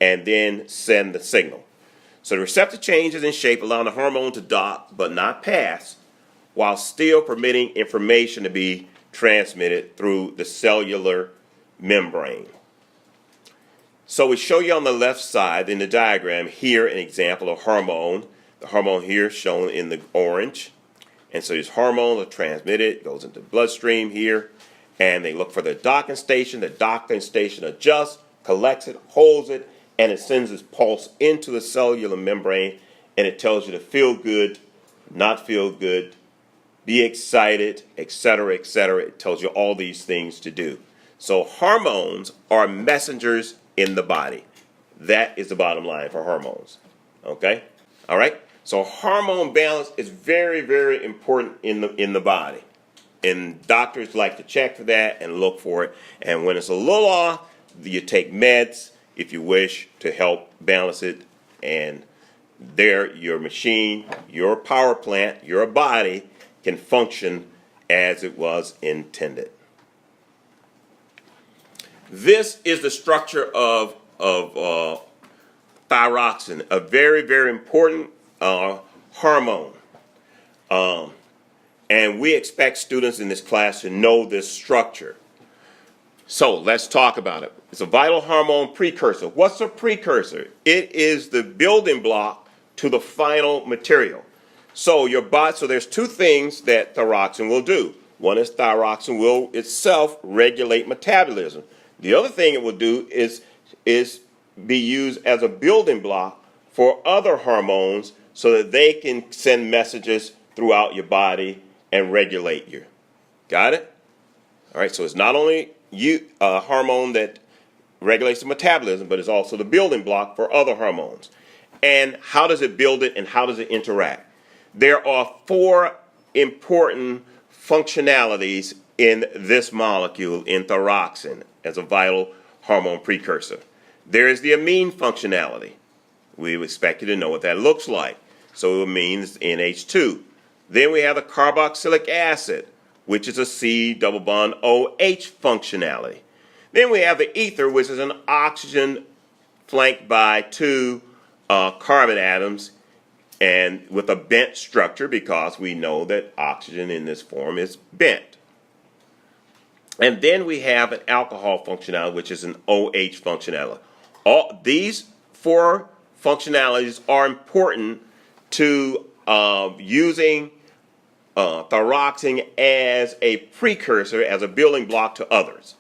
and then send the signal. So the receptor changes in shape, allowing the hormone to dock but not pass, while still permitting information to be transmitted through the cellular membrane. So we show you on the left side in the diagram here an example of hormone. The hormone here shown in the orange. And so these hormones are transmitted, goes into the bloodstream here, and they look for the docking station. The docking station adjusts, collects it, holds it, and it sends its pulse into the cellular membrane, and it tells you to feel good, not feel good, be excited, etc., etc. It tells you all these things to do. So hormones are messengers in the body. That is the bottom line for hormones. Okay? All right? So hormone balance is very, very important in the body. And doctors like to check for that and look for it. And when it's a little off, you take meds if you wish to help balance it. And there, your machine, your power plant, your body can function as it was intended. This is the structure of thyroxine, a very, very important hormone. And we expect students in this class to know this structure. So let's talk about it. It's a vital hormone precursor. What's a precursor? It is the building block to the final material. So there's two things that thyroxine will do. One is thyroxine will itself regulate metabolism. The other thing it will do is be used as a building block for other hormones so that they can send messages throughout your body and regulate you. Got it? All right, so it's not only a hormone that regulates the metabolism, but it's also the building block for other hormones. And how does it build it and how does it interact? There are 4 important functionalities in this molecule, in thyroxine, as a vital hormone precursor. There is the amine functionality. We expect you to know what that looks like. So it means NH2. Then we have the carboxylic acid, which is a C double bond OH functionality. Then we have the ether, which is an oxygen flanked by 2 carbon atoms and with a bent structure, because we know that oxygen in this form is bent. And then we have an alcohol functionality, which is an OH functionality. All these 4 functionalities are important to using thyroxine as a precursor, as a building block to others.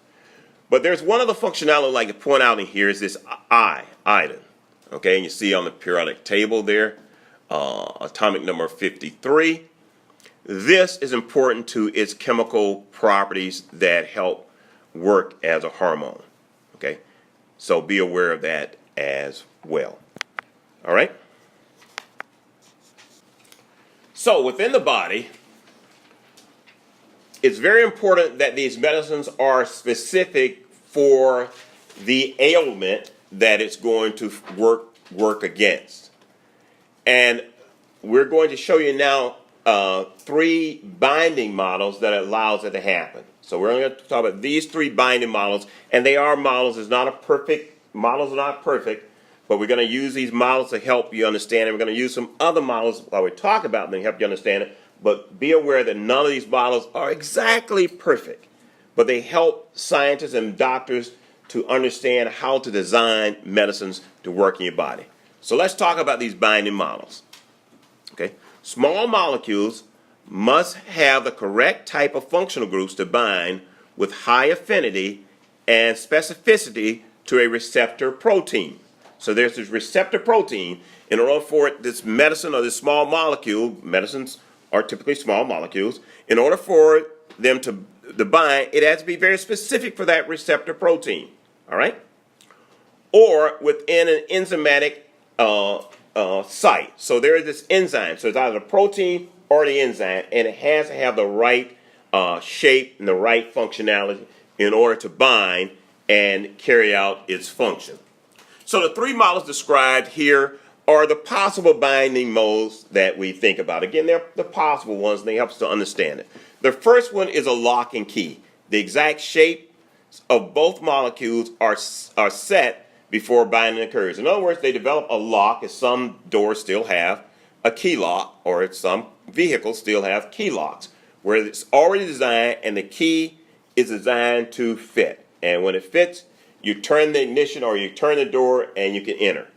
But there's one other functionality I'd like to point out in here is this iodine. Okay, and you see on the periodic table there, atomic number 53. This is important to its chemical properties that help work as a hormone. Okay, so be aware of that as well. All right. So within the body, it's very important that these medicines are specific for the ailment that it's going to work against. And we're going to show you now 3 binding models that allows it to happen. So we're going to talk about these 3 binding models, and they are models. It's not a perfect, models are not perfect, but we're going to use these models to help you understand it. We're going to use some other models while we talk about them to help you understand it. But be aware that none of these models are exactly perfect, but they help scientists and doctors to understand how to design medicines to work in your body. So let's talk about these binding models. Okay, small molecules must have the correct type of functional groups to bind with high affinity and specificity to a receptor protein. So there's this receptor protein. In order for this medicine or this small molecule, medicines are typically small molecules, in order for them to bind, it has to be very specific for that receptor protein. All right? Or within an enzymatic site. So there is this enzyme. So it's either the protein or the enzyme, and it has to have the right shape and the right functionality in order to bind and carry out its function. So the 3 models described here are the possible binding modes that we think about. Again, they're the possible ones, and they help us to understand it. The first one is a lock and key. The exact shape of both molecules are set before binding occurs. In other words, they develop a lock, as some doors still have a key lock, or some vehicles still have key locks, where it's already designed and the key is designed to fit. And when it fits, you turn the ignition or you turn the door and you can enter.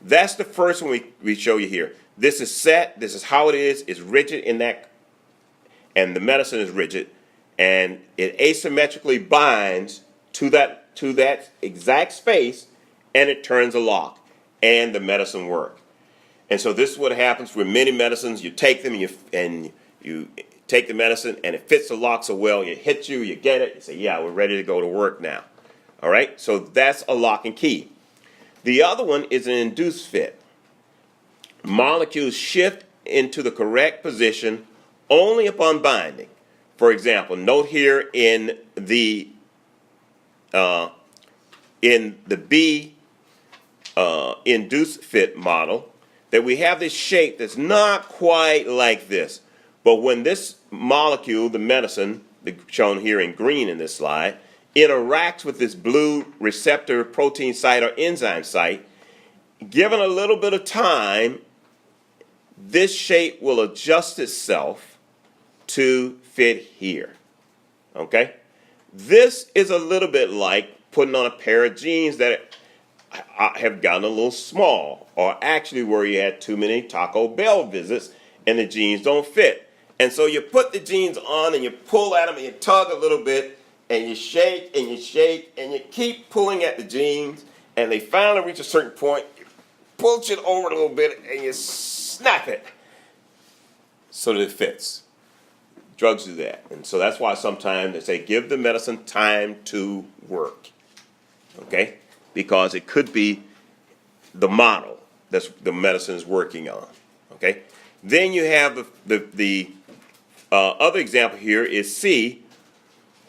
That's the first one we show you here. This is set. This is how it is. It's rigid in that, and the medicine is rigid, and it asymmetrically binds to that exact space, and it turns a lock, and the medicine works. And so this is what happens with many medicines. You take them, and you take the medicine, and it fits the lock so well. It hits you, you get it. You say, "Yeah, we're ready to go to work now." All right. So that's a lock and key. The other one is an induced fit. Molecules shift into the correct position only upon binding. For example, note here in the B induced fit model that we have this shape that's not quite like this. But when this molecule, the medicine, shown here in green in this slide, interacts with this blue receptor protein site or enzyme site, given a little bit of time, this shape will adjust itself to fit here. Okay? This is a little bit like putting on a pair of jeans that have gotten a little small, or actually where you had too many Taco Bell visits and the jeans don't fit. And so you put the jeans on and you pull at them and you tug a little bit, and you shake and you shake and you keep pulling at the jeans, and they finally reach a certain point. You push it over a little bit and you snap it. so that it fits. Drugs do that. And so that's why sometimes they say give the medicine time to work. Okay? Because it could be the model that the medicine is working on. Okay? Then you have the other example here is C,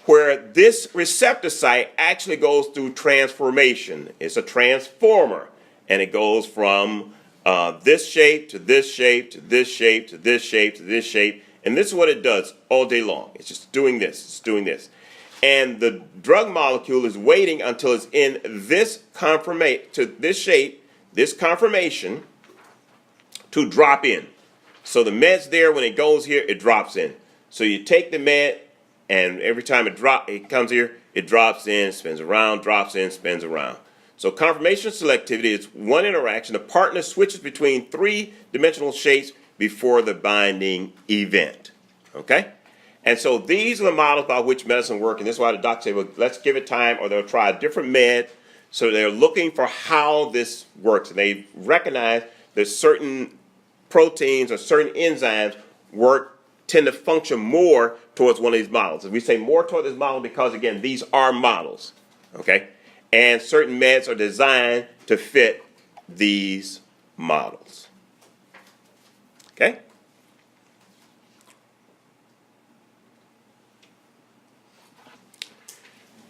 where this receptor site actually goes through transformation. It's a transformer, and it goes from this shape to this shape to this shape to this shape to this shape, and this is what it does all day long. It's just doing this. It's doing this, and the drug molecule is waiting until it's in this this conformation, to drop in. So the med's there. When it goes here, it drops in. So you take the med, and every time it comes here, it drops in, spins around, drops in, spins around. So conformation selectivity is one interaction. The partner switches between three-dimensional shapes before the binding event. Okay? And so these are the models by which medicine works, and this is why the doctor say, well, let's give it time, or they'll try a different med. So they're looking for how this works, and they recognize that certain proteins or certain enzymes tend to function more towards one of these models. And we say more toward this model because, again, these are models, okay? And certain meds are designed to fit these models, okay?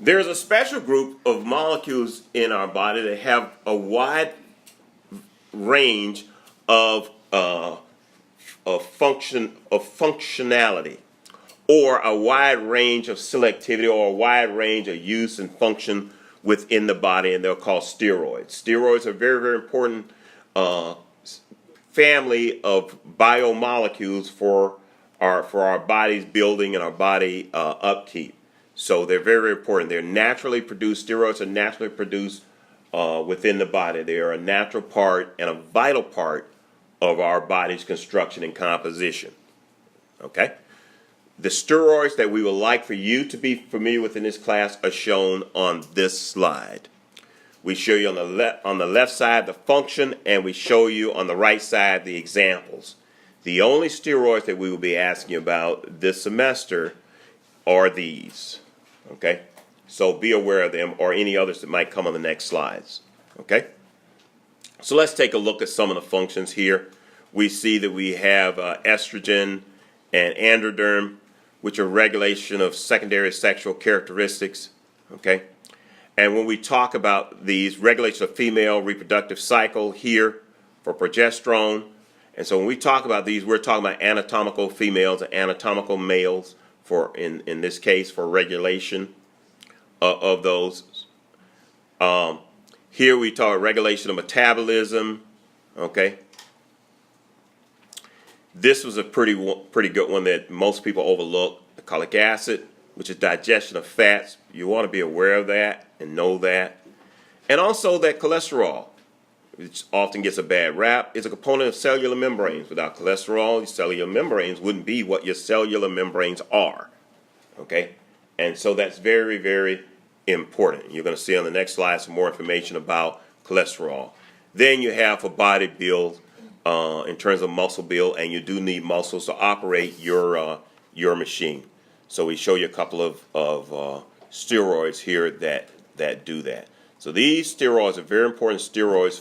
There's a special group of molecules in our body that have a wide range of functionality, or a wide range of selectivity, or a wide range of use and function within the body, and they're called steroids. Steroids are a very, very important family of biomolecules for our body's building and our body upkeep. So they're very, very important. They're naturally produced. Steroids are naturally produced within the body. They are a natural part and a vital part of our body's construction and composition. Okay? The steroids that we would like for you to be familiar with in this class are shown on this slide. We show you on the left side the function, and we show you on the right side the examples. The only steroids that we will be asking about this semester are these. Okay? So be aware of them, or any others that might come on the next slides. Okay? So let's take a look at some of the functions here. We see that we have estrogen and androgen, which are regulation of secondary sexual characteristics. Okay? And when we talk about these, regulation of female reproductive cycle here for progesterone. And so when we talk about these, we're talking about anatomical females and anatomical males for, in this case, for regulation of those. Here we talk regulation of metabolism. Okay? This was a pretty good one that most people overlook. The Colic acid, which is digestion of fats. You want to be aware of that and know that. And also that cholesterol, which often gets a bad rap, is a component of cellular membranes. Without cholesterol, your cellular membranes wouldn't be what your cellular membranes are. Okay? And so that's very, very important. You're going to see on the next slide some more information about cholesterol. Then you have a body build in terms of muscle build, and you do need muscles to operate your machine. So we show you a couple of steroids here that do that. So these steroids are very important steroids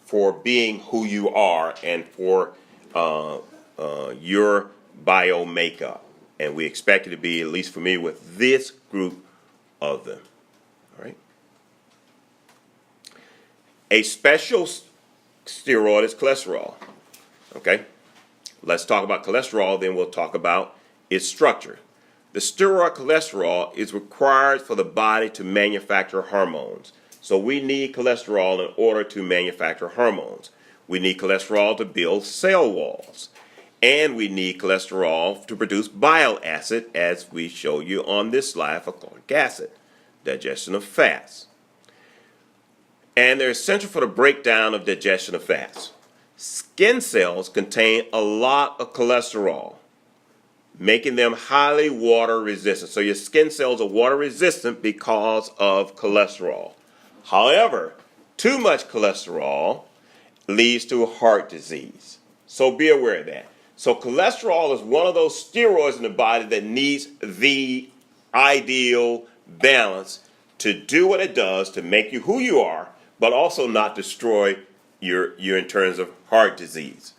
for being who you are and for your bio makeup. And we expect you to be at least familiar with this group of them. All right. A special steroid is cholesterol. Okay. Let's talk about cholesterol, then we'll talk about its structure. The steroid cholesterol is required for the body to manufacture hormones. So we need cholesterol in order to manufacture hormones. We need cholesterol to build cell walls. And we need cholesterol to produce bile acid, as we show you on this slide for colic acid, digestion of fats. And they're essential for the breakdown of digestion of fats. Skin cells contain a lot of cholesterol, making them highly water resistant. So your skin cells are water resistant because of cholesterol. However, too much cholesterol leads to heart disease. So be aware of that. So cholesterol is one of those steroids in the body that needs the ideal balance to do what it does to make you who you are, but also not destroy you in terms of heart disease.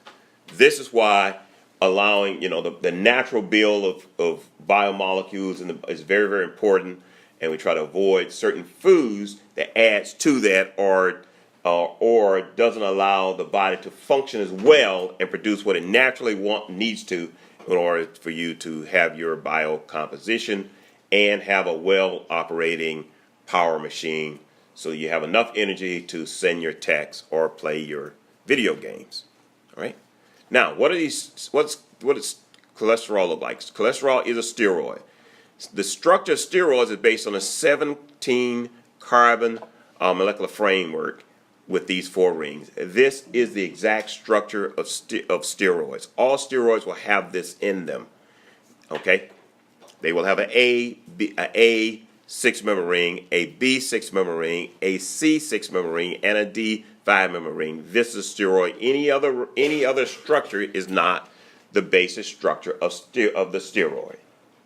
This is why allowing, the natural build of biomolecules is very, very important, and we try to avoid certain foods that adds to that or doesn't allow the body to function as well and produce what it naturally needs to in order for you to have your biocomposition and have a well operating power machine so you have enough energy to send your texts or play your video games. All right. Now, what does cholesterol look like? Cholesterol is a steroid. The structure of steroids is based on a 17 carbon molecular framework with these 4 rings. This is the exact structure of steroids. All steroids will have this in them. Okay? They will have a 6-member ring, a B 6-member ring, a C 6-member ring, and a D 5-member ring. This is a steroid. Any other structure is not the basic structure of the steroid.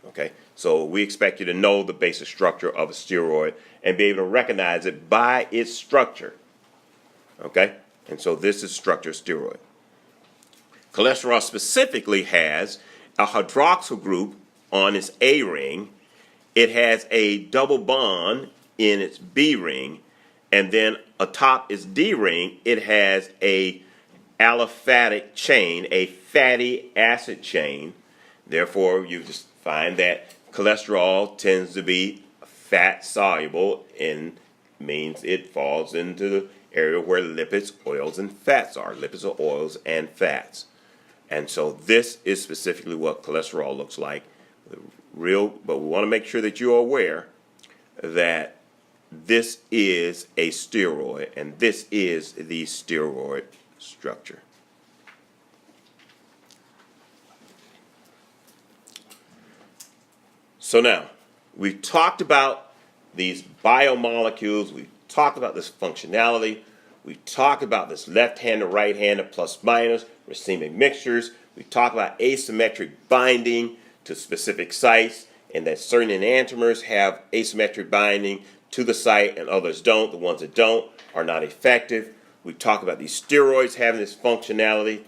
Okay? So we expect you to know the basic structure of a steroid and be able to recognize it by its structure. Okay? And so this is structure steroid. Cholesterol specifically has a hydroxyl group on its A ring. It has a double bond in its B ring, and then atop its D ring, it has a aliphatic chain, a fatty acid chain. Therefore, you just find that cholesterol tends to be fat soluble and means it falls into the area where lipids, oils, and fats are. Lipids are oils and fats. And so this is specifically what cholesterol looks like. But we want to make sure that you're aware that this is a steroid, and this is the steroid structure. So now, we've talked about these biomolecules, we've talked about this functionality, we've talked about this left-handed, right-handed, plus minus, racemic mixtures, we've talked about asymmetric binding to specific sites, and that certain enantiomers have asymmetric binding to the site and others don't. The ones that don't are not effective. We've talked about these steroids having this functionality,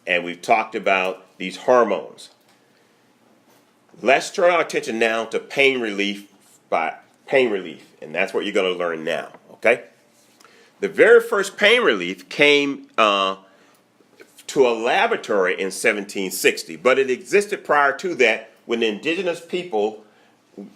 and we've talked about these hormones. Let's turn our attention now to pain relief, and that's what you're going to learn now, okay? The very first pain relief came to a laboratory in 1760, but it existed prior to that when the indigenous people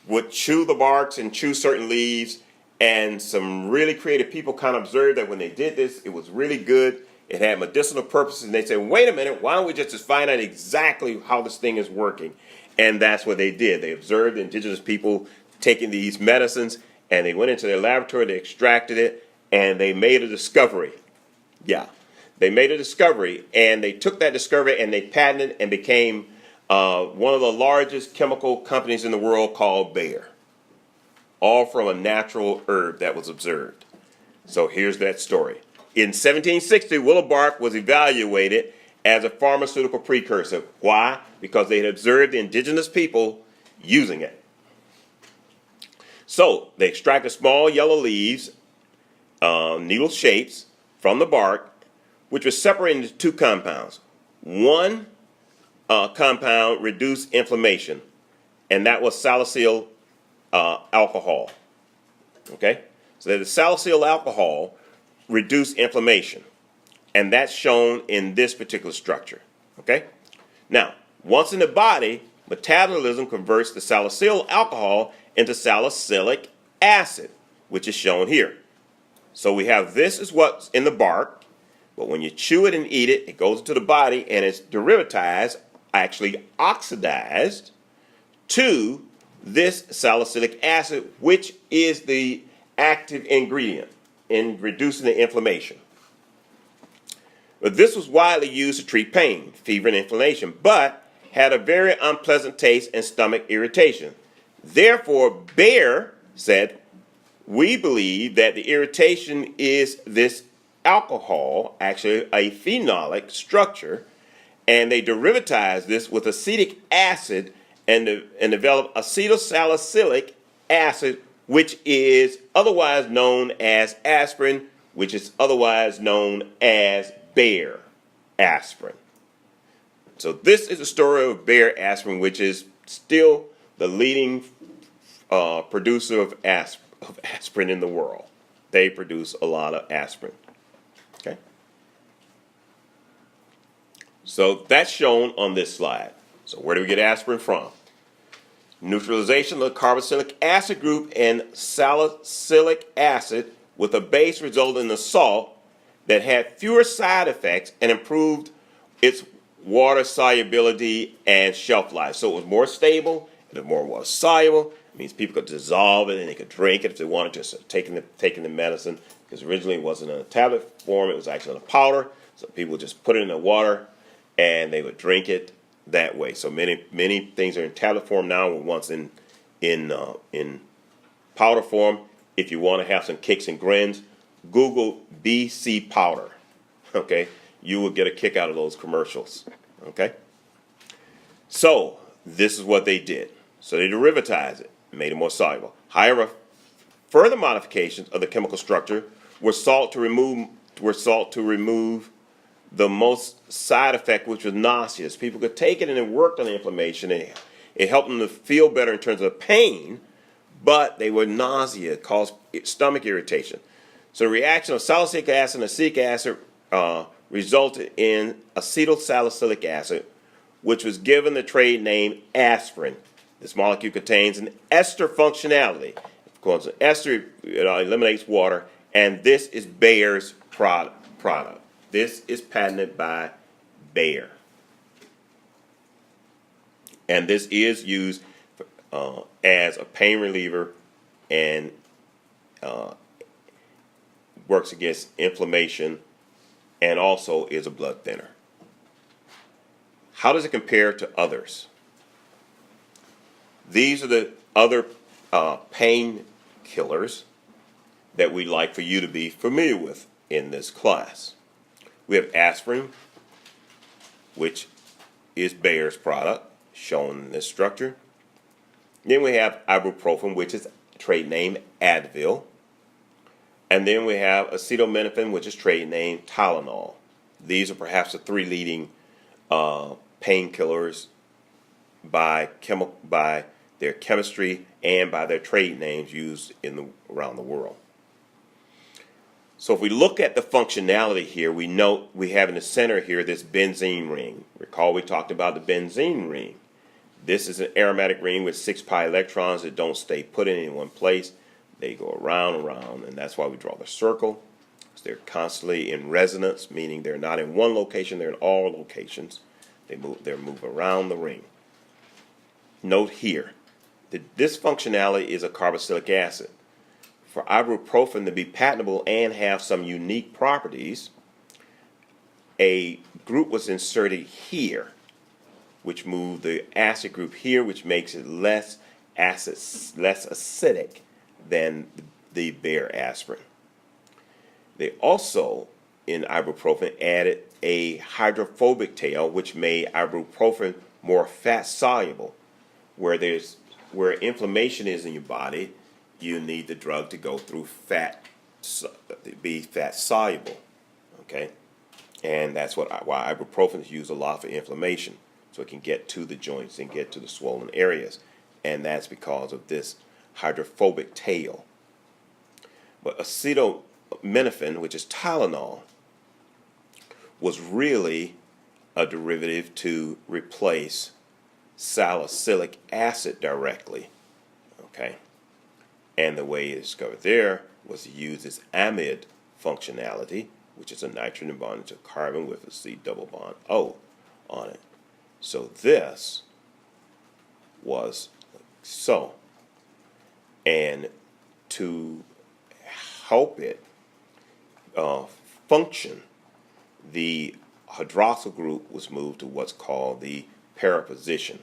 would chew the barks and chew certain leaves, and some really creative people kind of observed that when they did this, it was really good. It had medicinal purposes, and they said, wait a minute, why don't we just find out exactly how this thing is working? And that's what they did. They observed the indigenous people taking these medicines, and they went into their laboratory, they extracted it, and they made a discovery. Yeah, they made a discovery, and they took that discovery and they patented it and became one of the largest chemical companies in the world called Bayer. All from a natural herb that was observed. So here's that story. In 1760, willow bark was evaluated as a pharmaceutical precursor. Why? Because they had observed the indigenous people using it. So they extracted small yellow leaves, needle shapes, from the bark, which was separated into 2 compounds. One compound reduced inflammation, and that was salicylic alcohol. Okay? So the salicylic alcohol reduced inflammation, and that's shown in this particular structure. Okay? Now, once in the body, metabolism converts the salicylic alcohol into salicylic acid, which is shown here. So we have this is what's in the bark, but when you chew it and eat it, it goes into the body and it's derivatized, actually oxidized, to this salicylic acid, which is the active ingredient in reducing the inflammation. But this was widely used to treat pain, fever, and inflammation, but had a very unpleasant taste and stomach irritation. Therefore, Bayer said, we believe that the irritation is this alcohol, actually a phenolic structure, and they derivatized this with acetic acid and developed acetylsalicylic acid, which is otherwise known as aspirin, which is otherwise known as Bayer aspirin. So this is the story of Bayer aspirin, which is still the leading producer of aspirin in the world. They produce a lot of aspirin. Okay. So that's shown on this slide. So where do we get aspirin from? Neutralization of the carboxylic acid group and salicylic acid with a base resulting in a salt that had fewer side effects and improved its water solubility and shelf life. So it was more stable, it was more water soluble. It means people could dissolve it and they could drink it if they wanted to. So taking the medicine, because originally it wasn't in a tablet form, it was actually in a powder. So people would just put it in the water and they would drink it that way. So many things are in tablet form now, once in powder form. If you want to have some kicks and grins, Google BC powder. Okay, you will get a kick out of those commercials. Okay, so this is what they did. So they derivatized it, made it more soluble. However, further modifications of the chemical structure were sought to remove the most side effect, which was nauseous. People could take it and it worked on the inflammation. And it helped them to feel better in terms of pain, but they were nausea, caused stomach irritation. So the reaction of salicylic acid and acetic acid resulted in acetylsalicylic acid, which was given the trade name aspirin. This molecule contains an ester functionality. Of course, an ester eliminates water, and this is Bayer's product. This is patented by Bayer. And this is used as a pain reliever and works against inflammation and also is a blood thinner. How does it compare to others? These are the other pain killers that we'd like for you to be familiar with in this class. We have aspirin, which is Bayer's product, shown in this structure. Then we have ibuprofen, which is trade name Advil. And then we have acetaminophen, which is trade name Tylenol. These are perhaps the three leading painkillers by their chemistry and by their trade names used around the world. So if we look at the functionality here, we note we have in the center here this benzene ring. Recall we talked about the benzene ring. This is an aromatic ring with 6 pi electrons that don't stay put in any one place. They go around and around, and that's why we draw the circle. So they're constantly in resonance, meaning they're not in one location, they're in all locations. They move around the ring. Note here that this functionality is a carboxylic acid. For ibuprofen to be patentable and have some unique properties, a group was inserted here, which moved the acid group here, which makes it less acidic than the Bayer aspirin. They also, in ibuprofen, added a hydrophobic tail, which made ibuprofen more fat soluble. Where inflammation is in your body, you need the drug to go through be fat soluble, okay? And that's why ibuprofen is used a lot for inflammation, so it can get to the joints and get to the swollen areas, and that's because of this hydrophobic tail. But acetaminophen, which is Tylenol, was really a derivative to replace salicylic acid directly, okay? And the way it's discovered there was to use this amide functionality, which is a nitrogen bonded to carbon with a C double bond O on it. So this was so. And to help it function, the hydroxyl group was moved to what's called the para position,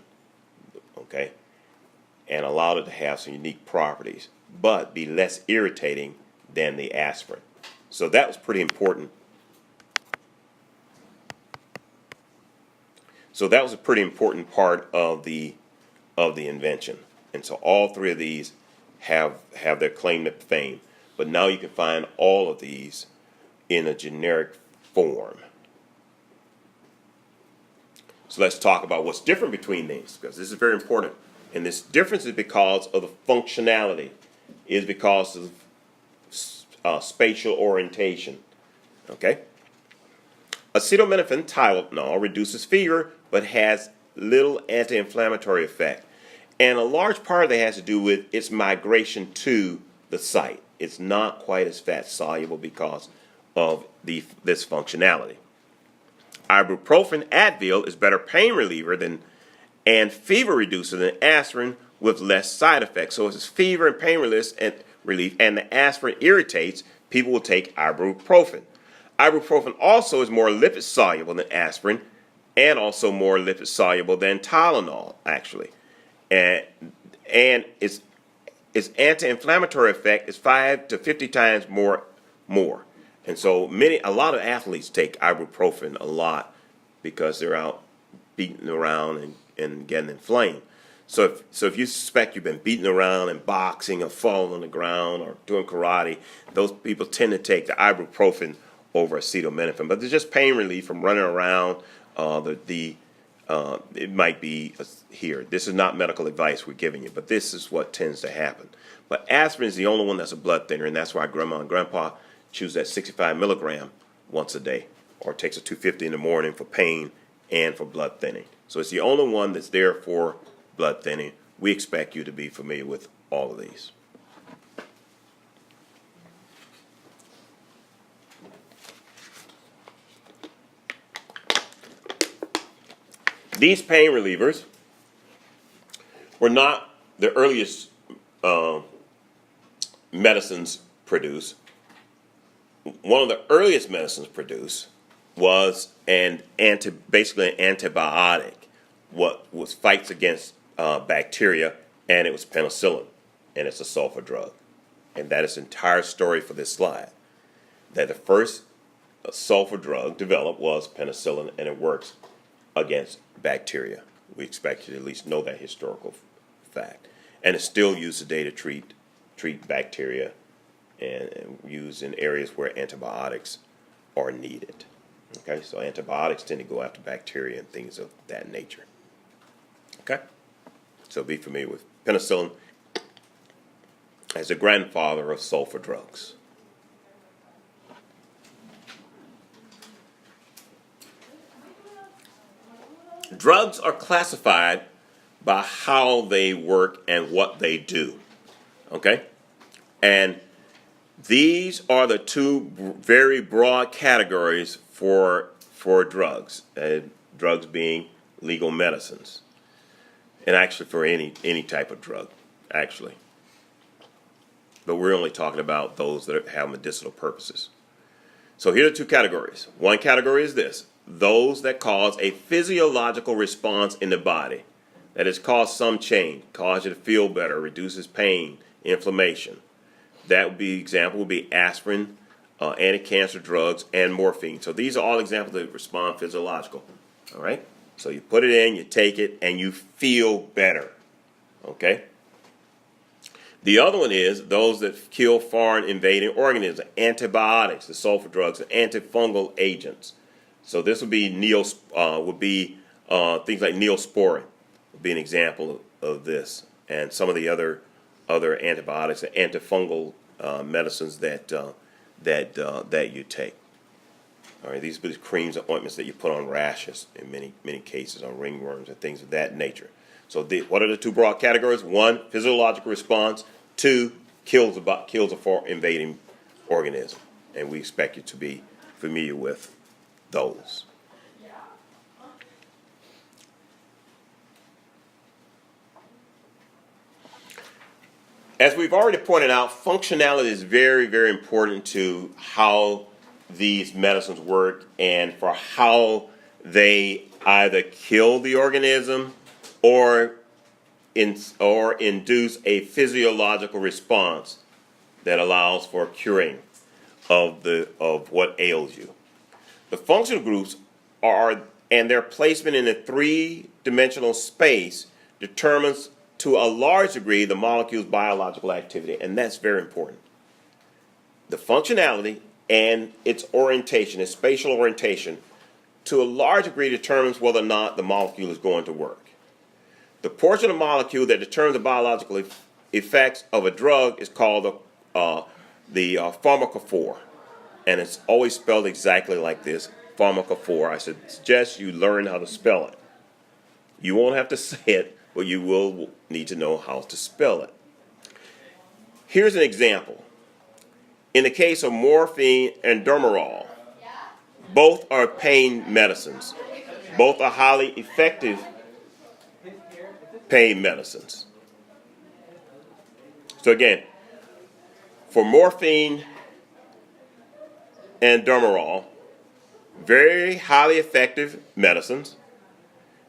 okay, and allowed it to have some unique properties, but be less irritating than the aspirin. So that was pretty important. So that was a pretty important part of the invention. And so all three of these have their claim to fame. But now you can find all of these in a generic form. So let's talk about what's different between these, because this is very important. And this difference is because of the functionality, is because of spatial orientation. Okay? Acetaminophen, Tylenol, reduces fever, but has little anti-inflammatory effect. And a large part of that has to do with its migration to the site. It's not quite as fat soluble because of this functionality. Ibuprofen, Advil, is better pain reliever and fever reducer than aspirin with less side effects. So it's fever and pain relief, and the aspirin irritates, people will take ibuprofen. Ibuprofen also is more lipid soluble than aspirin, and also more lipid soluble than Tylenol, actually. And its anti-inflammatory effect is 5 to 50 times more. And so a lot of athletes take ibuprofen a lot because they're out beating around and getting inflamed. So if you suspect you've been beating around in boxing or falling on the ground or doing karate, those people tend to take the ibuprofen over acetaminophen. But there's just pain relief from running around. It might be here. This is not medical advice we're giving you, but this is what tends to happen. But aspirin is the only one that's a blood thinner, and that's why Grandma and Grandpa choose that 65 milligram once a day, or takes a 250 in the morning for pain and for blood thinning. So it's the only one that's there for blood thinning. We expect you to be familiar with all of these. These pain relievers were not the earliest medicines produced. One of the earliest medicines produced was basically an antibiotic, what was fights against bacteria, and it was penicillin, and it's a sulfur drug. And that is the entire story for this slide. That the first sulfur drug developed was penicillin, and it works against bacteria. We expect you to at least know that historical fact. And it's still used today to treat bacteria and used in areas where antibiotics are needed. Okay, so antibiotics tend to go after bacteria and things of that nature. Okay, so be familiar with penicillin as the grandfather of sulfur drugs. Drugs are classified by how they work and what they do. Okay? And these are the two very broad categories for drugs. Drugs being legal medicines. And actually for any type of drug, actually. But we're only talking about those that have medicinal purposes. So here are two categories. One category is this: those that cause a physiological response in the body. That has caused some change, cause you to feel better, reduces pain, inflammation. That would be example would be aspirin, anti-cancer drugs, and morphine. So these are all examples that respond physiological. All right? So you put it in, you take it, and you feel better. Okay? The other one is those that kill foreign invading organisms, antibiotics, the sulfur drugs, and antifungal agents. So this would be things like Neosporin would be an example of this, and some of the other antibiotics and antifungal medicines that you take. All right, these are creams and ointments that you put on rashes in many cases, on ringworms and things of that nature. So what are the two broad categories? One, physiological response. Two, kills a foreign invading organism, and we expect you to be familiar with those. As we've already pointed out, functionality is very, very important to how these medicines work and for how they either kill the organism or induce a physiological response that allows for curing of what ails you. The functional groups are and their placement in a three-dimensional space determines to a large degree the molecule's biological activity, and that's very important. The functionality and its orientation, its spatial orientation, to a large degree determines whether or not the molecule is going to work. The portion of the molecule that determines the biological effects of a drug is called the pharmacophore, and it's always spelled exactly like this, pharmacophore. I suggest you learn how to spell it. You won't have to say it, but you will need to know how to spell it. Here's an example. In the case of morphine and Demerol, both are pain medicines. Both are highly effective pain medicines. So again, for morphine and Demerol, very highly effective medicines.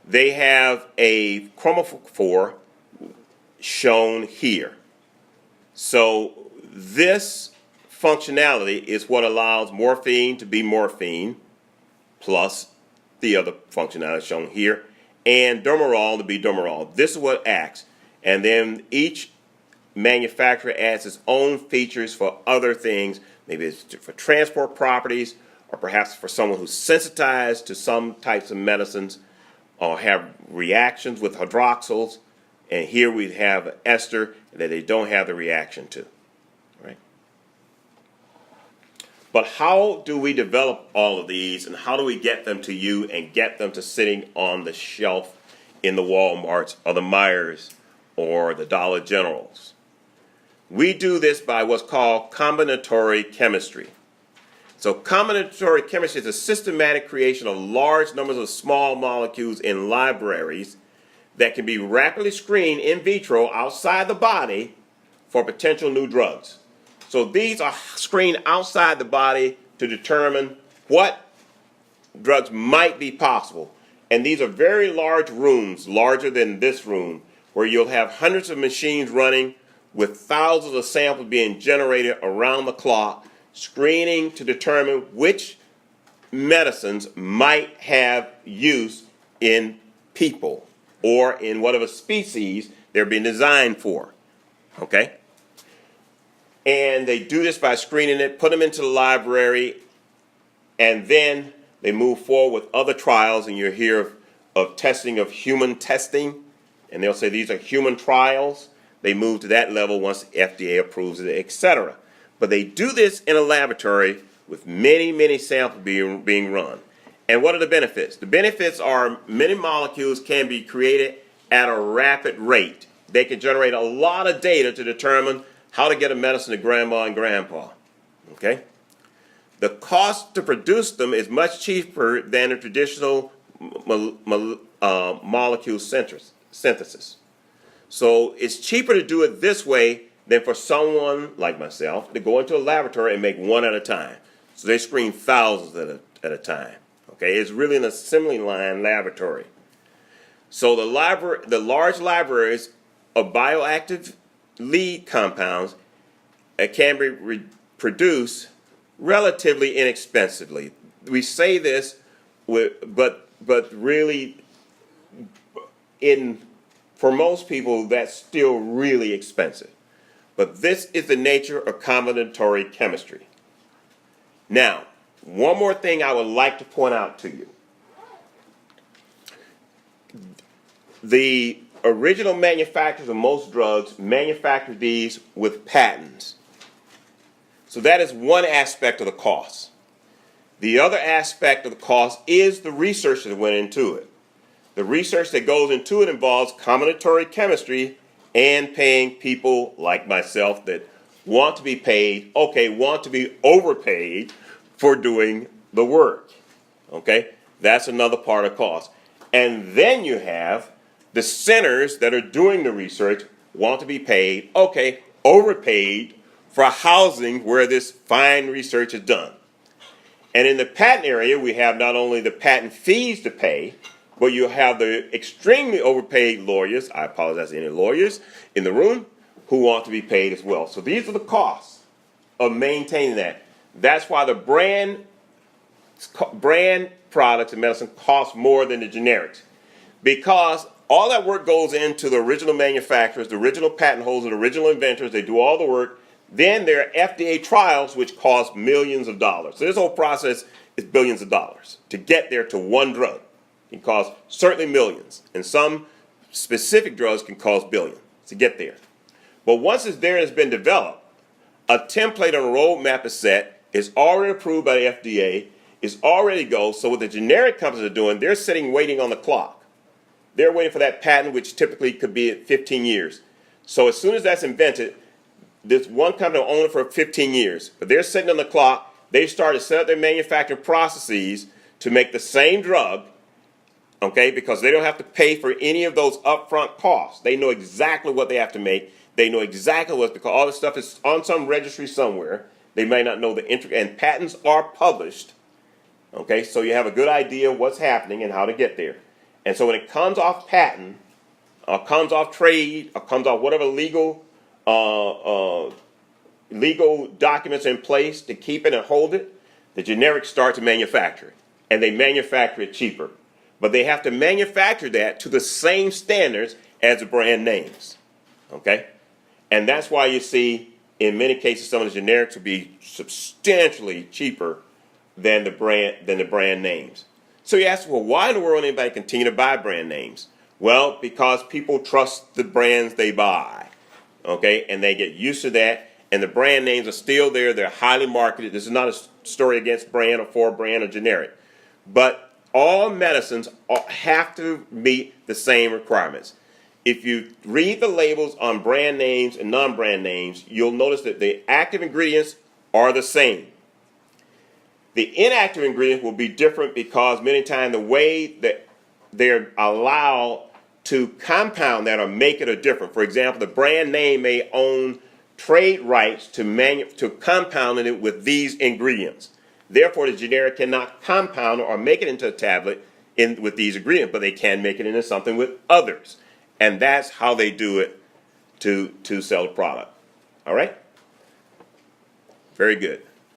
They have a chromophore shown here. So this functionality is what allows morphine to be morphine, plus the other functionality shown here, and Demerol to be Demerol. This is what acts. And then each manufacturer adds its own features for other things. Maybe it's for transport properties, or perhaps for someone who's sensitized to some types of medicines, or have reactions with hydroxyls. And here we have an ester that they don't have the reaction to. Right? But how do we develop all of these, and how do we get them to you and get them to sitting on the shelf in the Walmarts or the Myers or the Dollar Generals? We do this by what's called combinatory chemistry. So combinatory chemistry is a systematic creation of large numbers of small molecules in libraries that can be rapidly screened in vitro outside the body for potential new drugs. So these are screened outside the body to determine what drugs might be possible. And these are very large rooms, larger than this room, where you'll have hundreds of machines running with thousands of samples being generated around the clock, screening to determine which medicines might have use in people or in whatever species they're being designed for. Okay? And they do this by screening it, put them into the library, and then they move forward with other trials, and you'll hear of testing of human testing, and they'll say these are human trials. They move to that level once the FDA approves it, etc. But they do this in a laboratory with many, many samples being run. And what are the benefits? The benefits are many molecules can be created at a rapid rate. They can generate a lot of data to determine how to get a medicine to grandma and grandpa. Okay? The cost to produce them is much cheaper than a traditional molecule synthesis. So it's cheaper to do it this way than for someone like myself to go into a laboratory and make one at a time. So they screen thousands at a time. Okay, it's really an assembly line laboratory. So the large libraries of bioactive lead compounds can be produced relatively inexpensively. We say this, but really, for most people, that's still really expensive. But this is the nature of combinatory chemistry. Now, one more thing I would like to point out to you. The original manufacturers of most drugs manufactured these with patents. So that is one aspect of the cost. The other aspect of the cost is the research that went into it. The research that goes into it involves combinatory chemistry and paying people like myself that want to be paid, want to be overpaid for doing the work. Okay? That's another part of cost. And then you have the centers that are doing the research want to be paid, overpaid for housing where this fine research is done. And in the patent area, we have not only the patent fees to pay, but you have the extremely overpaid lawyers, I apologize to any lawyers in the room, who want to be paid as well. So these are the costs of maintaining that. That's why the brand brand products in medicine cost more than the generics, because all that work goes into the original manufacturers, the original patent holders, the original inventors. They do all the work. Then there are FDA trials, which cost millions of dollars. So this whole process is billions of dollars to get there to one drug. It costs certainly millions, and some specific drugs can cost billions to get there. But once it's there and it's been developed, a template and a roadmap is set. It's already approved by the FDA. It's already goes. So what the generic companies are doing, they're sitting waiting on the clock. They're waiting for that patent, which typically could be at 15 years. So as soon as that's invented, this one company will own it for 15 years. But they're sitting on the clock. They start to set up their manufacturing processes to make the same drug, okay, because they don't have to pay for any of those upfront costs. They know exactly what they have to make. They know exactly what's, because all this stuff is on some registry somewhere. They may not know the and patents are published, okay, so you have a good idea of what's happening and how to get there. And so when it comes off patent, or comes off trade, or comes off whatever legal documents in place to keep it and hold it, the generics start to manufacture it. And they manufacture it cheaper. But they have to manufacture that to the same standards as the brand names. Okay? And that's why you see, in many cases, some of the generics will be substantially cheaper than the brand names. So you ask, well, why in the world anybody continue to buy brand names? Well, because people trust the brands they buy, okay? And they get used to that, and the brand names are still there. They're highly marketed. This is not a story against brand or for brand or generic. But all medicines have to meet the same requirements. If you read the labels on brand names and non-brand names, you'll notice that the active ingredients are the same. The inactive ingredients will be different because many times the way that they're allowed to compound that or make it are different. For example, the brand name may own trade rights to compound it with these ingredients. Therefore, the generic cannot compound or make it into a tablet with these ingredients, but they can make it into something with others. And that's how they do it to sell the product. All right? Very good.